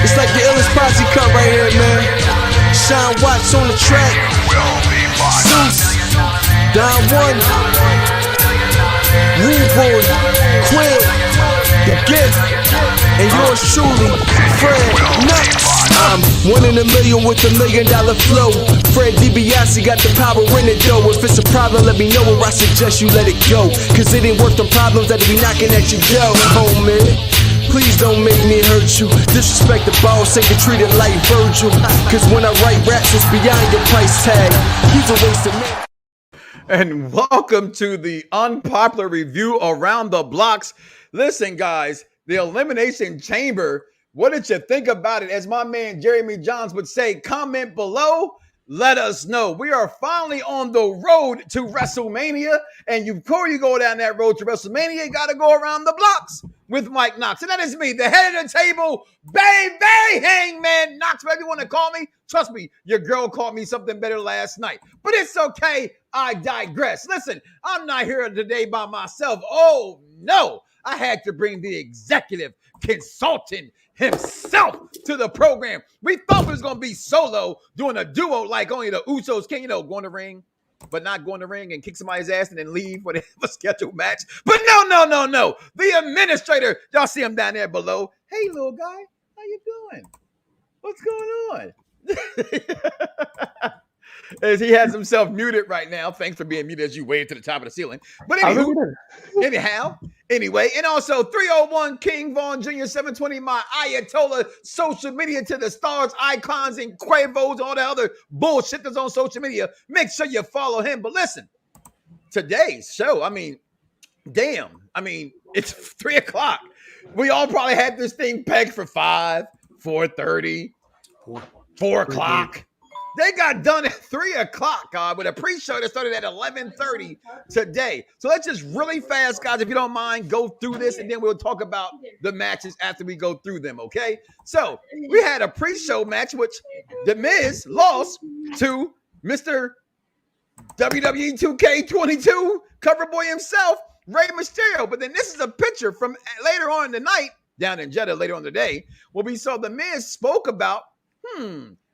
It's like the illest posse cut right here, man. Sean Watts on the track. Zeus, Don One, Rude Boy, Quill, The Gift, and yours truly, Fred Knoxxx. I'm 1 in a million with $1 million flow. Fred DiBiase got the power in it though. If it's a problem, let me know, or I suggest you let it go. Cause it ain't worth the problems that'll be knocking at your door, homie. Please don't make me hurt you. Disrespect the boss, ain't get treated like Virgil. Cause when I write raps, it's beyond your price tag. He's a waste of man. And welcome to the unpopular review around the blocks. Listen, guys, the Elimination Chamber. What did you think about it? As my man Jeremy Johns would say, comment below. Let us know. We are finally on the road to WrestleMania. And before you go down that road to WrestleMania, you got to go around the blocks with Mike Knoxxx. And that is me, the head of the table, baby, Hangman Knoxxx, whatever you want to call me. Trust me, your girl called me something better last night. But it's okay. I digress. Listen, I'm not here today by myself. Oh, no. I had to bring the executive consultant himself to the program. We thought we was going to be solo, doing a duo like only the Usos can, go in the ring, but not go in the ring and kick somebody's ass and then leave for the scheduled match. But no. The administrator, y'all see him down there below. Hey, little guy, how you doing? What's going on? As he has himself muted right now. Thanks for being muted as you wave to the top of the ceiling. But anyway, and also 301 King Vaughn Jr. 720, my Ayatollah, social media to the stars, icons, and Quavos, all the other bullshit that's on social media. Make sure you follow him. But listen, today's show, it's 3 o'clock. We all probably had this thing pegged for 5, 4:30, 4 o'clock. They got done at 3 o'clock, with a pre-show that started at 11:30 today. So let's just really fast, guys, if you don't mind, go through this, and then we'll talk about the matches after we go through them, okay? So we had a pre-show match, which The Miz lost to Mr. WWE 2K22 cover boy himself, Rey Mysterio. But then this is a picture from later on in the night, down in Jeddah later on today, where we saw The Miz spoke about,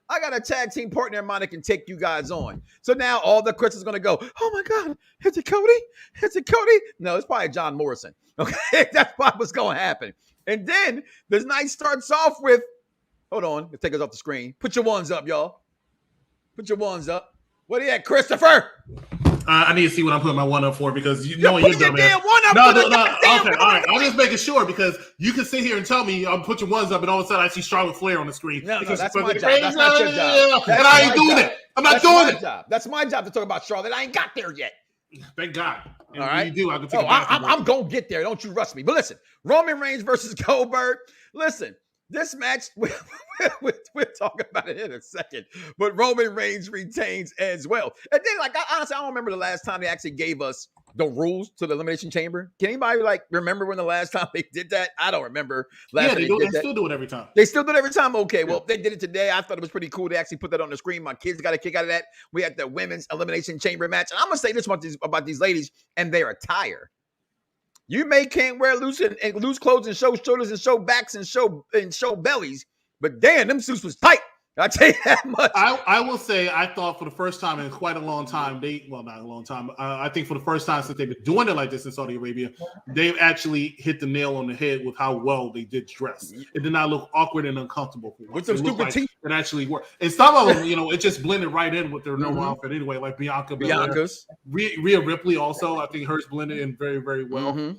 I got a tag team partner in mind that can take you guys on. So now all the critics are going to go, oh my God, is it Cody? Is it Cody? No, it's probably John Morrison. Okay, that's probably what's going to happen. And then the night starts off with, hold on, let's take us off the screen. Put your ones up, y'all. Put your ones up. What are you at, Christopher? I need to see what I'm putting my one up for, because you're dumb. Okay, all right. I'm just making sure, because you can sit here and tell me I'm put your ones up, and all of a sudden I see Charlotte Flair on the screen. No, that's my job. That's not your job. And I ain't doing it. I'm not doing it. That's my job to talk about Charlotte. I ain't got there yet. Thank God. And all right. When you do, I can take I'm going to get there. Don't you rush me. But listen, Roman Reigns versus Goldberg. Listen, this match, we'll talk about it in a second, but Roman Reigns retains as well. And then, honestly, I don't remember the last time they actually gave us the rules to the Elimination Chamber. Can anybody, remember when the last time they did that? I don't remember. They still do it every time. They still do it every time? Okay, well, they did it today. I thought it was pretty cool to actually put that on the screen. My kids got a kick out of that. We had the Women's Elimination Chamber match. And I'm going to say this about these ladies and their attire. You can't wear loose clothes and show shoulders and show backs and show bellies, but damn, them suits was tight. I'll tell you that much. I will say, I thought for the first time in quite a long time, not a long time, I think for the first time since they've been doing it like this in Saudi Arabia, they've actually hit the nail on the head with how well they did dress. It did not look awkward and uncomfortable. With some stupid teeth. It actually worked. And some of them, it just blended right in with their normal outfit anyway, like Bianca's. Rhea Ripley also, I think hers blended in very, very well.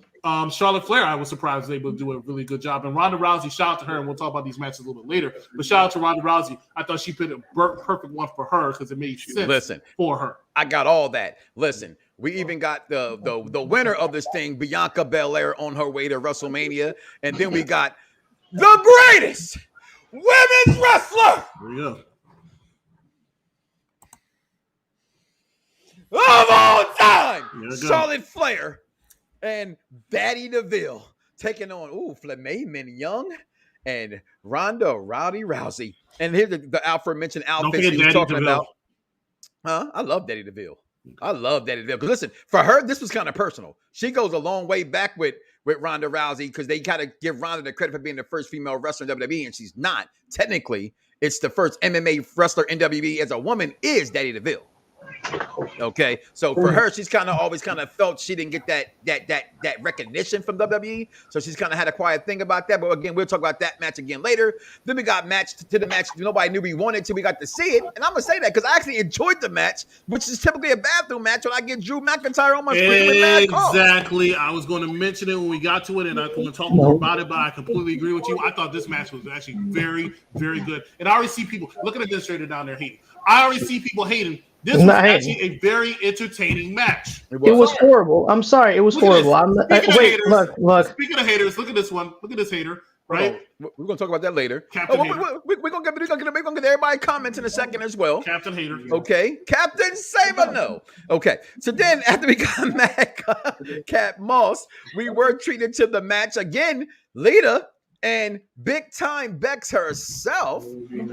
Charlotte Flair, I was surprised was able to do a really good job. And Ronda Rousey, shout out to her, and we'll talk about these matches a little bit later. But shout out to Ronda Rousey. I thought she put a perfect one for her because it made sense for her. I got all that. Listen, we even got the winner of this thing, Bianca Belair, on her way to WrestleMania. And then we got the greatest women's wrestler of all time, Charlotte Flair. And Daddy DeVille taking on, Flamin Young and Ronda Rousey. And here's the aforementioned outfits he was talking about. I love Daddy DeVille. Because listen, for her, this was kind of personal. She goes a long way back with with Ronda Rousey because they gotta give Ronda the credit for being the first female wrestler in WWE, and she's not. Technically, it's the first MMA wrestler in WWE as a woman is Daddy DeVille. Okay, so for her, she's kind of always kind of felt she didn't get that recognition from WWE, so she's kind of had a quiet thing about that. But again, we'll talk about that match again later. Then we got matched to the match nobody knew we wanted to. We got to see it, and I'm gonna say that because I actually enjoyed the match, which is typically a bathroom match when I get Drew McIntyre on my screen with mad calls. Exactly. I was going to mention it when we got to it, and I'm going to talk more about it. But I completely agree with you. I thought this match was actually very, very good, and I already see people look at the administrator down there hating. I already see people hating. This was actually a very entertaining match. It was horrible. I'm sorry. It was horrible. Wait, look. Speaking of haters, look at this one. Look at this hater, right? We're going to talk about that later. We're going to get everybody comments in a second as well. Captain Hater. Okay. Captain Saber, no. Okay. So then after we got MadCap Moss, we were treated to the match again. Lita and Big Time Bex herself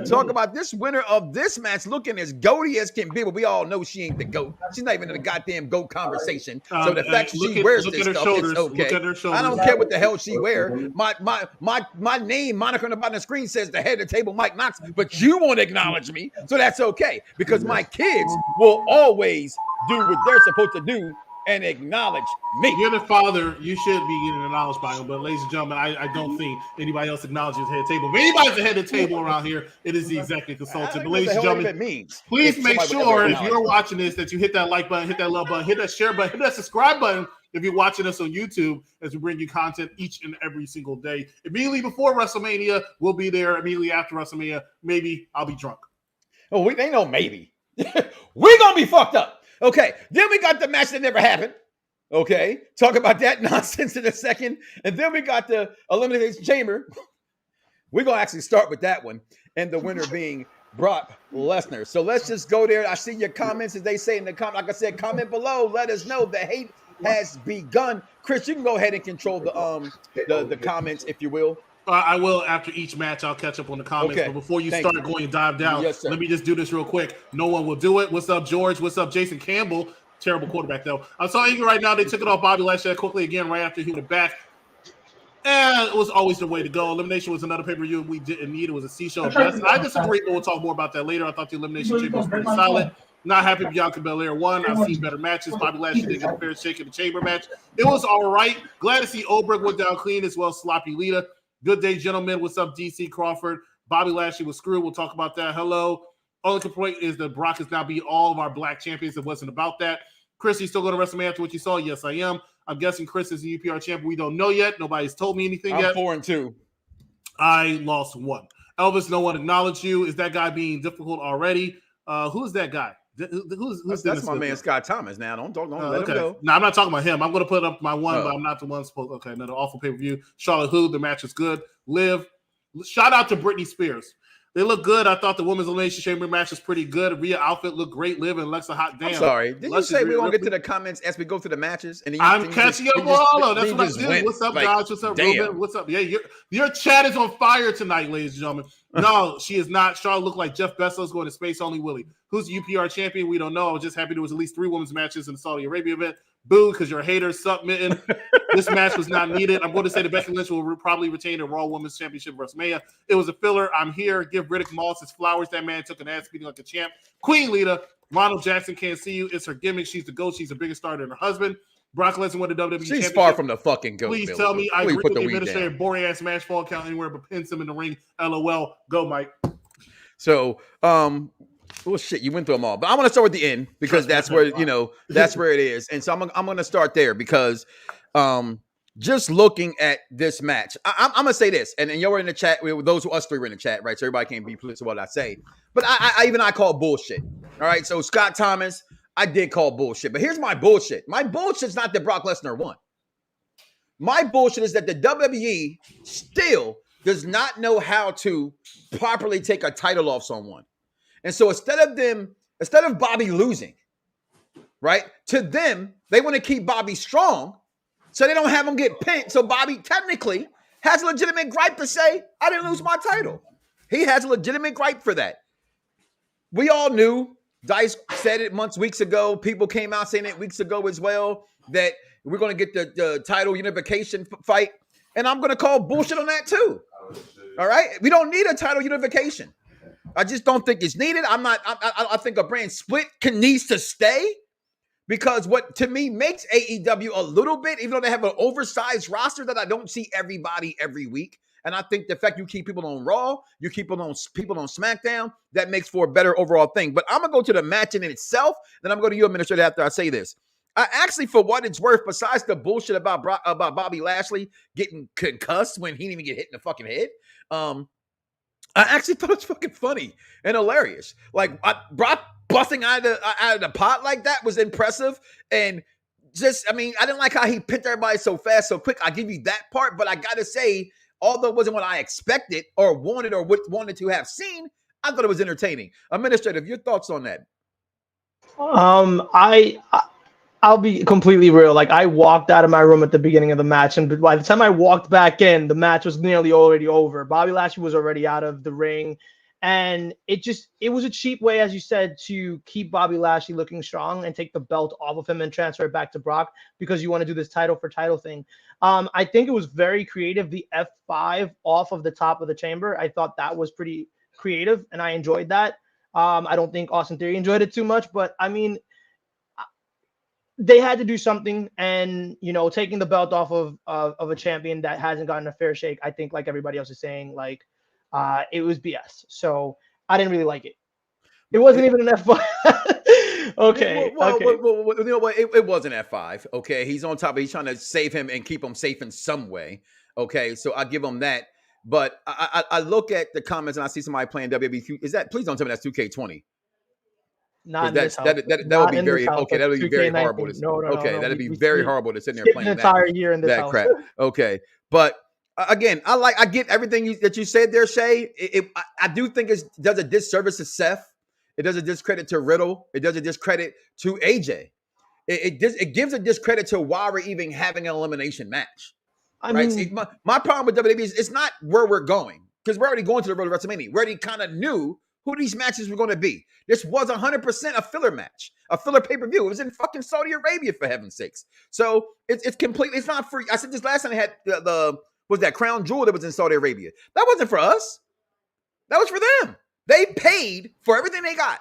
talk about this winner of this match looking as goaty as can be, but we all know she ain't the goat. She's not even in the goddamn goat conversation. So the fact she wears this stuff is okay. I don't care what the hell she wear. My name, moniker on the bottom of the screen says the head of the table, Mike Knoxxx, but you won't acknowledge me. So that's okay because my kids will always do what they're supposed to do and acknowledge me. You're the father. You should be getting acknowledged by him. But ladies and gentlemen, I don't think anybody else acknowledges the head table. If anybody's the head of the table around here, it is the executive consultant. But ladies and gentlemen, please make sure if you're watching this that you hit that like button, hit that love button, hit that share button, hit that subscribe button if you're watching us on YouTube as we bring you content each and every single day. Immediately before WrestleMania, we'll be there. Immediately after WrestleMania, maybe I'll be drunk. Oh, they know maybe. We're going to be fucked up. Okay, then we got the match that never happened. Okay, talk about that nonsense in a second. And then we got the Elimination Chamber. We're going to actually start with that one. And the winner being Brock Lesnar. So let's just go there. I see your comments, as they say in the comment. Like I said, comment below. Let us know the hate has begun. Chris, you can go ahead and control the comments, if you will. I will after each match. I'll catch up on the comments. Okay. But before you start going and dive down, let me just do this real quick. No one will do it. What's up, George? What's up, Jason Campbell? Terrible quarterback, though. I'm sorry right now. They took it off Bobby Lashley quickly again right after he went back. And it was always the way to go. Elimination was another pay-per-view we didn't need. It was a C-show best. I disagree, but we'll talk more about that later. I thought the Elimination Chamber was pretty solid. Not happy Bianca Belair won. I've seen better matches. Bobby Lashley didn't get a fair shake in the Chamber match. It was all right. Glad to see Oldberg went down clean as well as Sloppy Lita. Good day, gentlemen. What's up, DC Crawford? Bobby Lashley was screwed. We'll talk about that. Hello. Only complaint is that Brock is now beat all of our black champions. It wasn't about that. Chris, you still going to WrestleMania after what you saw? Yes, I am. I'm guessing Chris is the UPR champion. We don't know yet. Nobody's told me anything yet. I'm 4-2. I lost 1. Elvis, no one acknowledged you. Is that guy being difficult already? Who's that guy? That's my man Scott Thomas. Now don't let him go. No, I'm not talking about him. I'm going to put up my one, but I'm not the one supposed. Okay, another awful pay-per-view. Charlotte who the match is good. Liv, shout out to Britney Spears. They look good. I thought the women's Elimination Chamber match was pretty good. Rhea outfit looked great. Liv and Alexa hot damn. I'm sorry. Did you say we're going to get to the comments as we go through the matches? And I'm catching up on all of them. That's what I do. What's up, guys? What's up, Ruben? What's up? Yeah, your chat is on fire tonight, ladies and gentlemen. No, she is not. Charlotte looked like Jeff Bezos going to space only Willie. Who's the UPR champion? We don't know. I was just happy there was at least 3 women's matches in the Saudi Arabia event. Boo, because you're a hater. Sup, Mitten. This match was not needed. I'm going to say that Becky Lynch will probably retain the Raw Women's Championship WrestleMania. It was a filler. I'm here. Give Riddick Moss his flowers. That man took an ass beating like a champ. Queen Lita. Ronald Jackson can't see you. It's her gimmick. She's the GOAT. She's a bigger star than her husband. Brock Lesnar won the WWE Championship. She's far from the fucking GOAT. Please tell me I agree with the administrator. Boring ass match fall count anywhere but pins him in the ring. LOL. Go, Mike. So, well, shit, you went through them all, but I want to start with the end because that's where that's where it is, and so I'm going to start there because just looking at this match, I'm going to say this, and you're in the chat. Those who us 3 were in the chat, right? So everybody can't be pleased with what I say, but I call bullshit. All right, so Scott Thomas, I did call bullshit, but here's my bullshit. My bullshit's not that Brock Lesnar won. My bullshit is that the WWE still does not know how to properly take a title off someone. And so instead of Bobby losing, right, to them, they want to keep Bobby strong so they don't have him get pinned. So Bobby technically has a legitimate gripe to say, I didn't lose my title. He has a legitimate gripe for that. We all knew, Dice said it weeks ago. People came out saying it weeks ago as well, that We're going to get the title unification fight. And I'm going to call bullshit on that too. All right? We don't need a title unification. I just don't think it's needed. I think a brand split needs to stay because what to me makes AEW a little bit, even though they have an oversized roster that I don't see everybody every week. And I think the fact you keep people on Raw, you keep people on SmackDown, that makes for a better overall thing. But I'm going to go to the match in itself. Then I'm going to you, Administrator, after I say this. I actually, for what it's worth, besides the bullshit about Bobby Lashley getting concussed when he didn't even get hit in the fucking head, I actually thought it was fucking funny and hilarious. Like Brock busting out of the pot like that was impressive. And just, I mean, I didn't like how he picked everybody so fast, so quick. I give you that part, but I got to say, although it wasn't what I expected or wanted to have seen, I thought it was entertaining. Administrative, your thoughts on that? I'll be completely real. Like, I walked out of my room at the beginning of the match, and by the time I walked back in, the match was nearly already over. Bobby Lashley was already out of the ring, and it was a cheap way, as you said, to keep Bobby Lashley looking strong and take the belt off of him and transfer it back to Brock because you want to do this title for title thing. I think it was very creative. The F5 off of the top of the chamber, I thought that was pretty creative, and I enjoyed that. I don't think Austin Theory enjoyed it too much, but I mean, they had to do something, and taking the belt off of a champion that hasn't gotten a fair shake, I think, like everybody else is saying, like it was BS. So I didn't really like it. It wasn't even an F5. Okay. Well, okay. you know what? It wasn't F5. Okay, he's on top. He's trying to save him and keep him safe in some way. Okay, so I give him that. But I look at the comments and I see somebody playing WWE. Is that? Please don't tell me that's 2K20. Not in that would be very okay. That would be very horrible. That'd be very horrible to sit there playing an entire year in this house. Crap. Okay, but again, I get everything that you said there, Shay. I do think it does a disservice to Seth. It does a discredit to Riddle. It does a discredit to AJ. It gives a discredit to why we're even having an elimination match. I mean, see, my problem with WWE is it's not where we're going because we're already going to the road to WrestleMania. We already kind of knew who these matches were going to be. This was 100% a filler match, a filler pay-per-view. It was in fucking Saudi Arabia, for heaven's sakes. So it's completely, it's not free. I said this last time I had was that crown jewel that was in Saudi Arabia. That wasn't for us. That was for them. They paid for everything they got.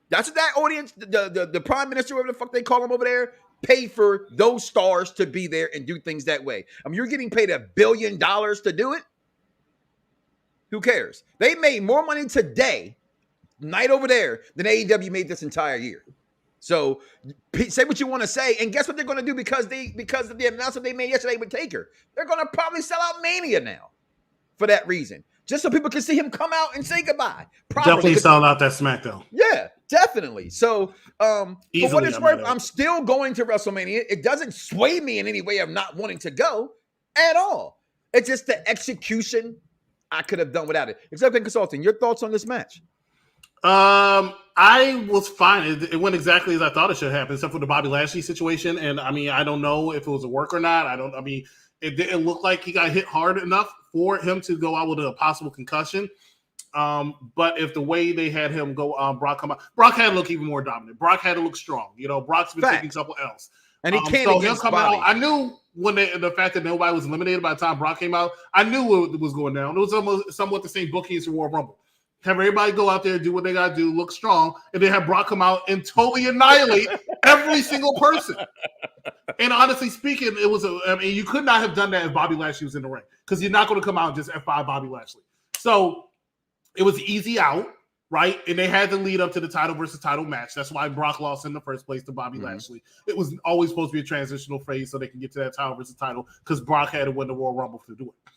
That's what that audience, the prime minister, whatever the fuck they call them over there, paid for those stars to be there and do things that way. I mean, you're getting paid $1 billion to do it. Who cares? They made more money today, night over there, than AEW made this entire year. So say what you want to say, and guess what they're going to do because of the announcement they made yesterday with Taker. They're going to probably sell out Mania now for that reason, just so people can see him come out and say goodbye. Definitely selling out that SmackDown. Yeah, definitely. So for what it's worth, I'm still going to WrestleMania. It doesn't sway me in any way of not wanting to go at all. It's just the execution. I could have done without it. Executive Consulting, your thoughts on this match? I was fine. It went exactly as I thought it should happen, except for the Bobby Lashley situation. And I mean, I don't know if it was a work or not. It didn't look like he got hit hard enough for him to go out with a possible concussion. But if the way they had him go, Brock come out, Brock had to look even more dominant. Brock had to look strong. Brock's been taking something else. And he can't so him come out. I knew when the fact that nobody was eliminated by the time Brock came out, I knew what was going down. It was almost somewhat the same bookings for Royal Rumble. Have everybody go out there, do what they got to do, look strong, and then have Brock come out and totally annihilate every single person. And honestly speaking, you could not have done that if Bobby Lashley was in the ring because you're not going to come out and just F5 Bobby Lashley. So it was easy out. Right, and they had to lead up to the title versus title match. That's why Brock lost in the first place to Bobby Lashley. It was always supposed to be a transitional phase so they can get to that title versus title because Brock had to win the Royal Rumble to do it.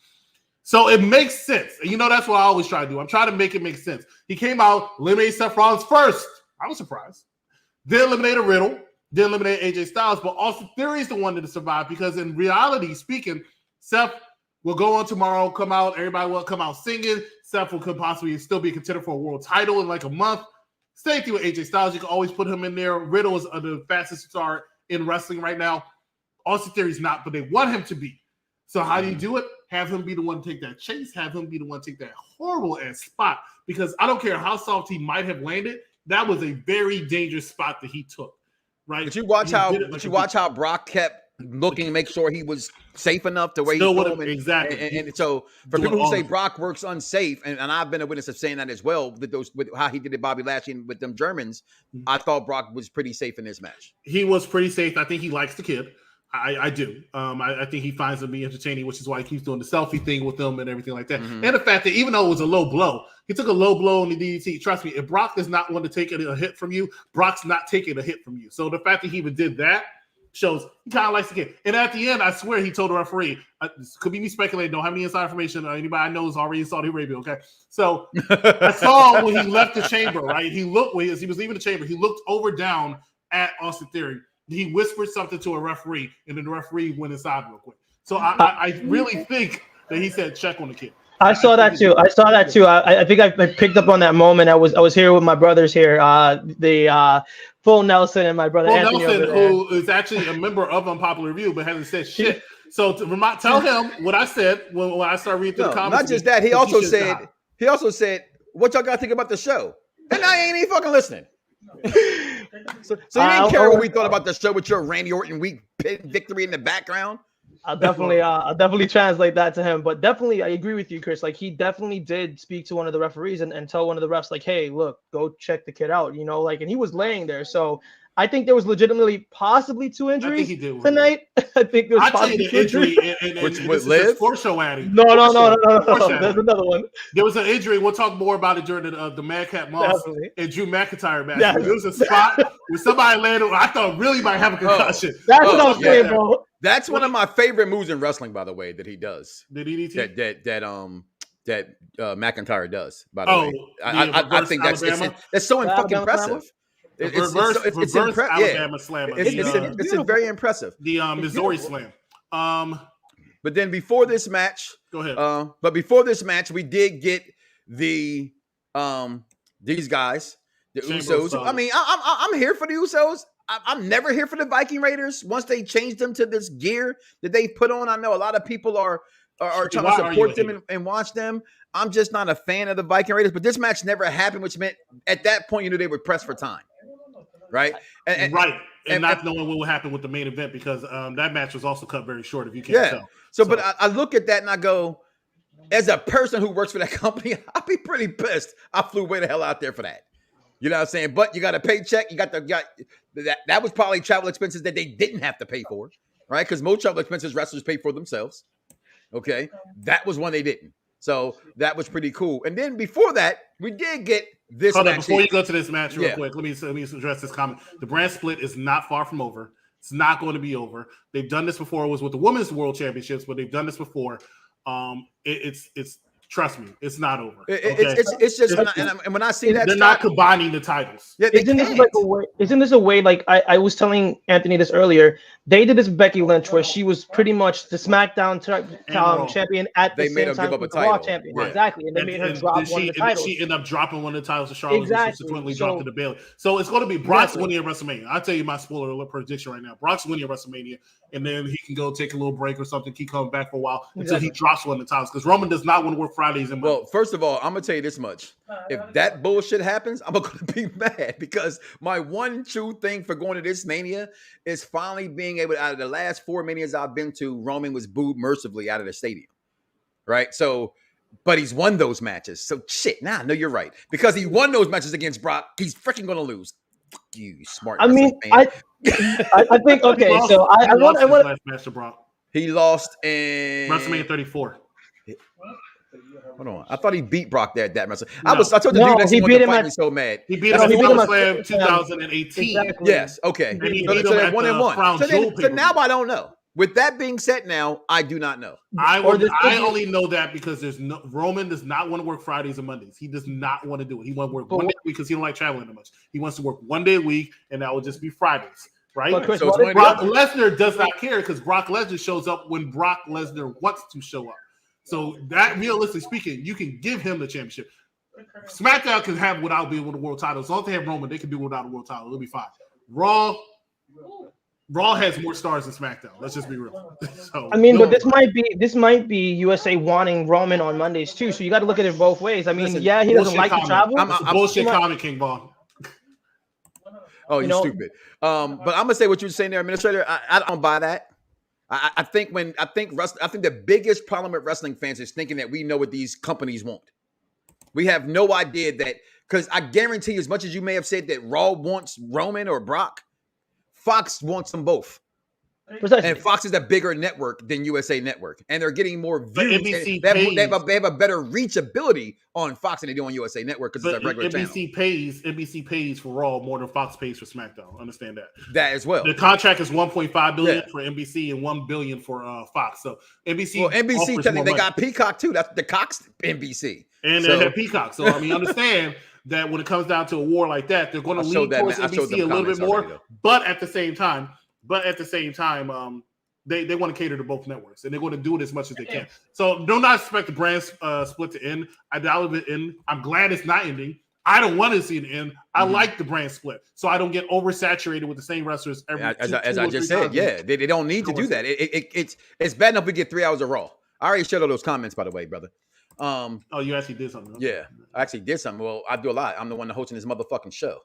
So it makes sense. And that's what I always try to do. I'm trying to make it make sense. He came out, eliminated Seth Rollins first. I was surprised. Then eliminated Riddle. Then eliminated AJ Styles. But Austin Theory is the one that survived because in reality speaking, Seth will go on tomorrow, come out, everybody will come out singing. Seth could possibly still be a contender for a world title in like a month. Same thing with AJ Styles. You can always put him in there. Riddle is the fastest star in wrestling right now. Austin Theory's not, but they want him to be. So how do you do it? Have him be the one to take that chase. Have him be the one to take that horrible ass spot. Because I don't care how soft he might have landed. That was a very dangerous spot that he took. Right? Did you watch how Brock kept looking, make sure he was safe enough to where Still he would exactly. And so for people who say Brock works unsafe, and I've been a witness of saying that as well, with how he did it, Bobby Lashley and with them Germans, I thought Brock was pretty safe in this match. He was pretty safe. I think he likes the kid. I do. I think he finds him to be entertaining, which is why he keeps doing the selfie thing with them and everything like that. And the fact that even though it was a low blow, he took a low blow on the DDT. Trust me, if Brock does not want to take a hit from you, Brock's not taking a hit from you. So the fact that he even did that shows he kind of likes the kid. And at the end, I swear he told the referee, this could be me speculating, don't have any inside information. Anybody I know is already in Saudi Arabia, okay? So I saw when he left the chamber, right? He looked, as he was leaving the chamber, he looked over down at Austin Theory. He whispered something to a referee, and then the referee went inside real quick. So I really think that he said, check on the kid. I saw that too. I think I picked up on that moment. I was here with my brothers here, the Full Nelson and my brother Anthony. Nelson, who is actually a member of Unpopular Review, but hasn't said shit. So tell him what I said when I started reading through the comments. Not just that, he also said, what y'all got to think about the show? And I ain't even fucking listening. So you didn't care what we thought about the show with your Randy Orton weak victory in the background? I'll definitely translate that to him. But definitely, I agree with you, Chris. Like, he definitely did speak to one of the referees and tell one of the refs, like, hey, look, go check the kid out, and he was laying there. So I think there was legitimately possibly 2 injuries tonight. I think there was possibly the injury, which would live for show adding. No. There's another one. There was an injury. We'll talk more about it during the MadCap Moss and Drew McIntyre match. Definitely. There was a spot where somebody landed. I thought really might have a concussion. That's what I'm saying, bro. That's one of my favorite moves in wrestling, by the way, that he does. The DDT that McIntyre does. By the way, I think that's so fucking impressive. It's Alabama slam. It's very impressive. The Missouri slam. But then before this match, go ahead. But before this match, we did get these guys, the Usos. I mean, I'm here for the Usos. I'm never here for the Viking Raiders. Once they changed them to this gear that they put on, I know a lot of people are trying to support them and watch them. I'm just not a fan of the Viking Raiders. But this match never happened, which meant at that point you knew they were pressed for time. Right, and not knowing what would happen with the main event because that match was also cut very short. If you can't tell, so but I look at that and I go, as a person who works for that company, I'd be pretty pissed. I flew way the hell out there for that. You know what I'm saying? But you got a paycheck. You got that was probably travel expenses that they didn't have to pay for, right? Because most travel expenses wrestlers pay for themselves. Okay, that was one they didn't. So that was pretty cool. And then before that, we did get this match. Before you go to this match real quick, let me address this comment. The brand split is not far from over. It's not going to be over. They've done this before. It was with the Women's World Championships, but they've done this before. It's trust me, it's not over. It's just, and when I see that, they're not combining the titles. Yeah, isn't this a way? Like I was telling Anthony this earlier. They did this with Becky Lynch, where she was pretty much the SmackDown champion at the same time as the Raw champion. Right. Exactly, and they made her drop one of the titles. She ended up dropping one of the titles to Charlotte, and subsequently dropped it to Bayley. So it's going to be Brock's winning at WrestleMania. I'll tell you my spoiler alert prediction right now. Brock's winning at WrestleMania, and then he can go take a little break or something, keep coming back for a while until he drops one of the titles. Because Roman does not want to work Fridays and Mondays. Well, first of all, I'm gonna tell you this much: if that bullshit happens, I'm gonna be mad because my one true thing for going to this Mania is finally being able. Out of the last 4 Manias I've been to, Roman was booed mercifully out of the stadium, right? So, but he's won those matches. So shit. Nah, no, you're right because he won those matches against Brock. He's freaking gonna lose. You smart. I mean, I think okay. So I want last match to Brock. He lost in WrestleMania 34. Hold on. I thought he beat Brock there at that match. I told the dude that he beat him at so mad. He beat him at SummerSlam 2018. Exactly. Yes. Okay. And he beat him at 1-1. So now I don't know. With that being said, now I do not know. I only know that because Roman does not want to work Fridays and Mondays. He does not want to do it. He wants to work one day a week because he don't like traveling that much. He wants to work 1 day a week, and that will just be Fridays. Right? Chris, so Brock Lesnar does not care because Brock Lesnar shows up when Brock Lesnar wants to show up. So that, realistically speaking, you can give him the championship. SmackDown can have without being with the world title. As long as they have Roman, they can do without a world title. It'll be fine. Raw has more stars than SmackDown. Let's just be real. So, I mean, but this might be USA wanting Roman on Mondays too. So you got to look at it both ways. I mean, he doesn't like to travel. I'm bullshit comment, King Von. Oh, you're stupid. But I'm gonna say what you were saying there, Administrator. I don't buy that. I think the biggest problem with wrestling fans is thinking that we know what these companies want. We have no idea that, because I guarantee you, as much as you may have said that Raw wants Roman or Brock, Fox wants them both. Precisely. And Fox is a bigger network than USA Network, and they're getting more views. NBC they have a better reachability on Fox than they do on USA Network because it's a regular NBC channel. NBC pays for Raw more than Fox pays for SmackDown. Understand that. That as well. The contract is $1.5 billion for NBC and $1 billion for Fox. So NBC. Well, NBC technically they got Peacock too. That's the Cox NBC, and they have Peacock. So I mean, understand that when it comes down to a war like that, they're going to lean towards NBC a little bit more. But at the same time, they want to cater to both networks, and they're going to do it as much as they can. So do not expect the brand split to end. I doubt it end. I'm glad it's not ending. I don't want to see it end. I like the brand split, so I don't get oversaturated with the same wrestlers every. As I just said, they don't need to do that. It's bad enough we get 3 hours of Raw. I already showed all those comments, by the way, brother. Oh, you actually did something. Huh? Yeah, I actually did something. Well, I do a lot. I'm the one hosting this motherfucking show.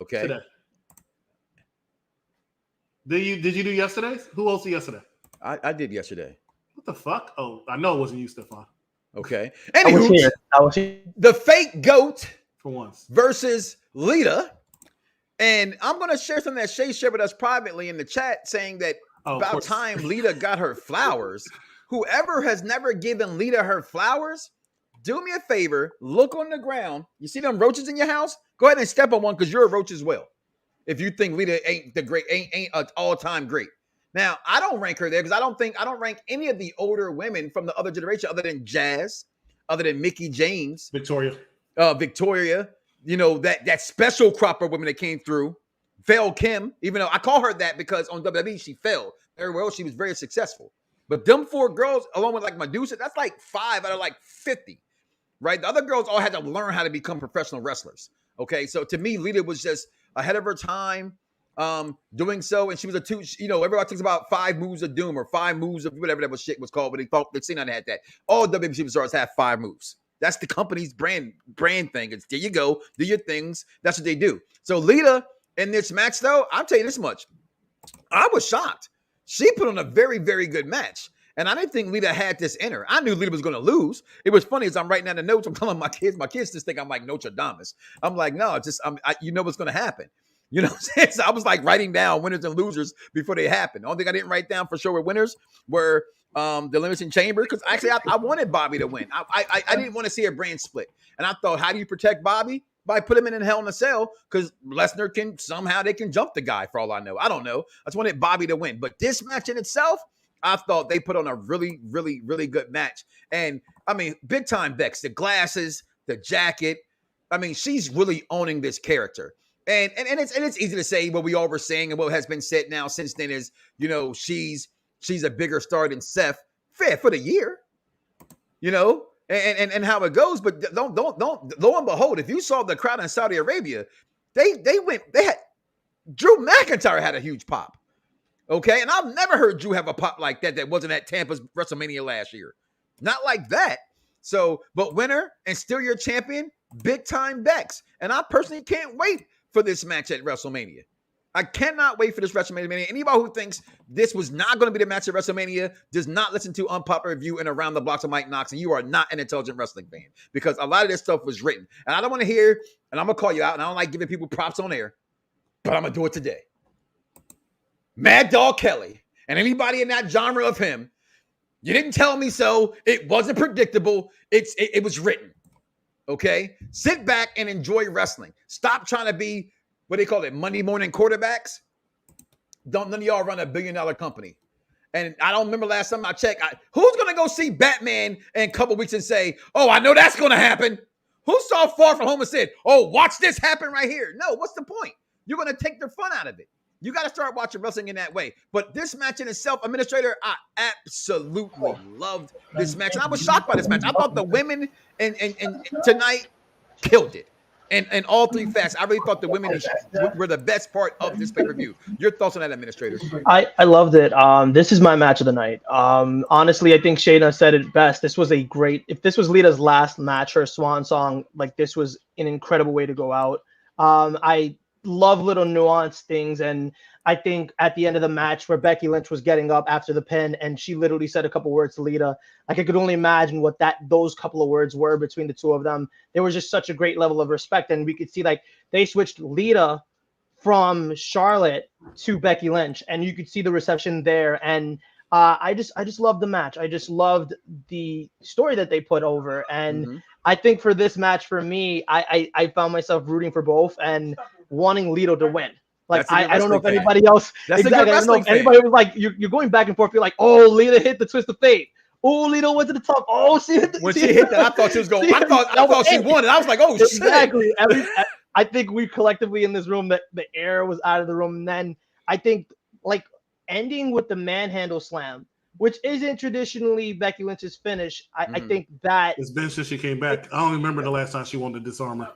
Okay. Today. Did you do yesterday's? Who hosted yesterday? I did yesterday. What the fuck? Oh, I know it wasn't you, Stefan. Okay. I was here. The fake GOAT for once versus Lita. And I'm going to share something that Shay shared with us privately in the chat saying that about time Lita got her flowers. Whoever has never given Lita her flowers, do me a favor, look on the ground. You see them roaches in your house? Go ahead and step on one because you're a roach as well. If you think Lita ain't an all-time great. Now, I don't rank her there because I don't rank any of the older women from the other generation other than Jazz, other than Mickie James. Victoria, you know, that special crop of women that came through. Val Kim, even though I call her that because on WWE she failed. Everywhere else she was very successful. But them 4 girls, along with like Medusa, that's like 5 out of like 50. Right? The other girls all had to learn how to become professional wrestlers. Okay, so to me, Lita was just ahead of her time doing so. And she was everybody talks about 5 moves of doom or 5 moves of whatever that shit was called, but they thought that Cena had that. All WWE superstars have 5 moves. That's the company's brand thing. It's there you go, do your things. That's what they do. So Lita in this match, though, I'll tell you this much. I was shocked. She put on a very, very good match. And I didn't think Lita had this in her. I knew Lita was going to lose. It was funny as I'm writing down the notes. I'm telling my kids just think I'm like Notre Dame. I'm like, no, it's just, you know what's going to happen. You know what I'm saying? So I was like writing down winners and losers before they happened. The only thing I didn't write down for sure were winners were the Elimination Chamber. Because actually, I wanted Bobby to win. I didn't want to see a brand split. And I thought, how do you protect Bobby? By put him in Hell in a Cell, because Lesnar can jump the guy for all I know. I don't know. I just wanted Bobby to win. But this match in itself, I thought they put on a really, really, really good match. And I mean, big time Bex, the glasses, the jacket. I mean, she's really owning this character. And it's easy to say what we all were saying and what has been said now since then is, you know, she's a bigger star than Seth. Fair for the year, you know, and how it goes. But don't lo and behold, if you saw the crowd in Saudi Arabia, they had Drew McIntyre had a huge pop. Okay, and I've never heard Drew have a pop like that wasn't at Tampa's WrestleMania last year. Not like that. So, but winner and still your champion, big time Bex. And I personally can't wait for this match at WrestleMania. I cannot wait for this WrestleMania. Anybody who thinks this was not going to be the match at WrestleMania does not listen to Unpopular Review and Around the Blocks of Mike Knoxxx, and you are not an intelligent wrestling fan because a lot of this stuff was written. And I don't want to hear, and I'm going to call you out, and I don't like giving people props on air, but I'm going to do it today. Mad Dog Kelly and anybody in that genre of him, you didn't tell me so. It wasn't predictable. It was written. Okay? Sit back and enjoy wrestling. Stop trying to be, what do they call it, Monday morning quarterbacks? None of y'all run a $1 billion company. And I don't remember last time I checked. Who's going to go see Batman in a couple weeks and say, oh, I know that's going to happen? Who saw Far From Home and said, oh, watch this happen right here? No, what's the point? You're going to take the fun out of it. You got to start watching wrestling in that way. But this match in itself, Administrator, I absolutely loved this match. And I was shocked by this match. I thought the women and tonight killed it. And all 3 facets. I really thought the women were the best part of this pay-per-view. Your thoughts on that, Administrator? I loved it. This is my match of the night. Honestly, I think Shayna said it best. This was if this was Lita's last match, her swan song, like this was an incredible way to go out. love little nuanced things. And I think at the end of the match where Becky Lynch was getting up after the pin and she literally said a couple words to Lita, like I could only imagine what those couple of words were between the two of them. There was just such a great level of respect. And we could see like they switched Lita from Charlotte to Becky Lynch, and you could see the reception there. And I just loved the match. I just loved the story that they put over. And I think for this match, for me, I found myself rooting for both and wanting Lita to win. Like I don't know if anybody else. That's exactly. I don't know if anybody was like you're going back and forth. You're like, oh, Lita hit the twist of fate. Oh, Lita went to the top. Oh, she hit when she hit that, I thought she was going. I thought she won, and I was like, oh shit. Exactly. I think we collectively in this room that the air was out of the room. And then I think like ending with the manhandle slam, which isn't traditionally Becky Lynch's finish. I think that it's been since she came back. I don't remember the last time she won the disarm her.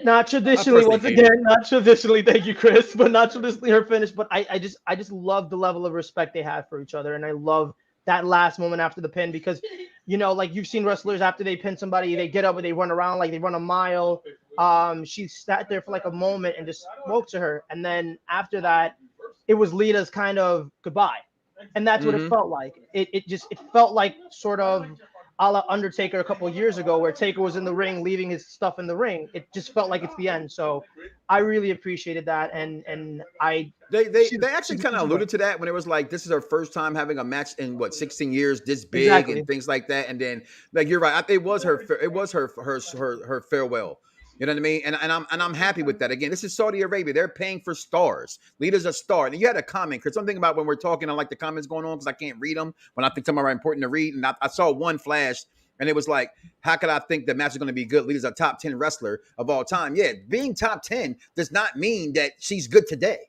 Not traditionally, once again, not traditionally. Thank you, Chris, but not traditionally her finish. But I just love the level of respect they have for each other, and I love that last moment after the pin because, you know, like you've seen wrestlers after they pin somebody, they get up and they run around like they run a mile. She sat there for like a moment and just spoke to her, and then after that, it was Lita's kind of goodbye, and that's what it felt like. It felt like sort of a la Undertaker a couple of years ago where Taker was in the ring, leaving his stuff in the ring. It just felt like it's the end. So I really appreciated that. And they actually kind of alluded to that when it was like, this is her first time having a match in 16 years, this big and things like that. And then like, you're right. It was her farewell. You know what I mean? And I'm happy with that. Again, this is Saudi Arabia. They're paying for stars. Lita's a star. And you had a comment, Chris. Something about when we're talking, I like the comments going on because I can't read them when I think some are important to read. And I saw one flash, and it was like, how could I think the match is going to be good? Lita's a top 10 wrestler of all time. Yeah, being top 10 does not mean that she's good today.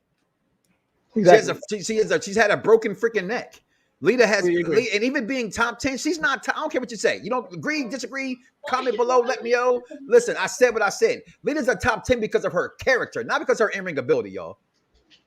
Exactly. She's had a broken freaking neck. Lita has, and even being top 10, she's not, I don't care what you say. You don't agree, disagree, comment below, let me know. Listen, I said what I said. Lita's a top 10 because of her character, not because of her in-ring ability, y'all.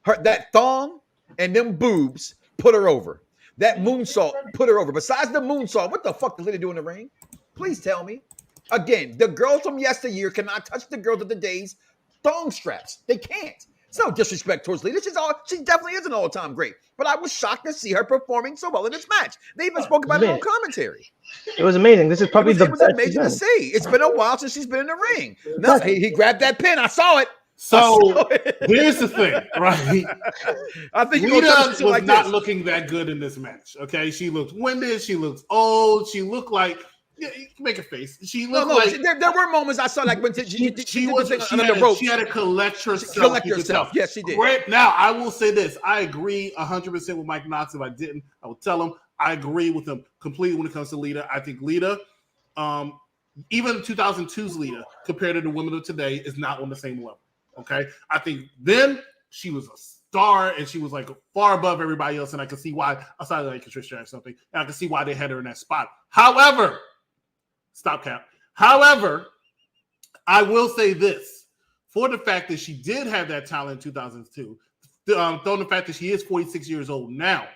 That thong and them boobs put her over. That moonsault put her over. Besides the moonsault, what the fuck did Lita do in the ring? Please tell me. Again, the girls from yesteryear cannot touch the girls of the day's thong straps. They can't. It's no disrespect towards Lita. She definitely is an all-time great. But I was shocked to see her performing so well in this match. They even spoke about it on commentary. It was amazing. This is probably it was amazing to see. It's been a while since she's been in the ring. No, he grabbed that pin. I saw it. So here's the thing, right? I think Lita was not looking that good in this match. Okay, she looked winded. She looked old. She looked like. Yeah, you can make a face. She looked like there were moments I saw like when she had to collect herself. Yes, she did. Right now, I will say this: I agree 100% with Mike Knoxxx. If I didn't, I would tell him I agree with him completely when it comes to Lita. I think Lita, even 2002's Lita, compared to the women of today, is not on the same level. Okay, I think then she was a star and she was like far above everybody else, and I can see why. Outside of like Patricia or something, and I can see why they had her in that spot. However. Stop cap. However, I will say this for the fact that she did have that talent in 2002, though the fact that she is 46 years old now,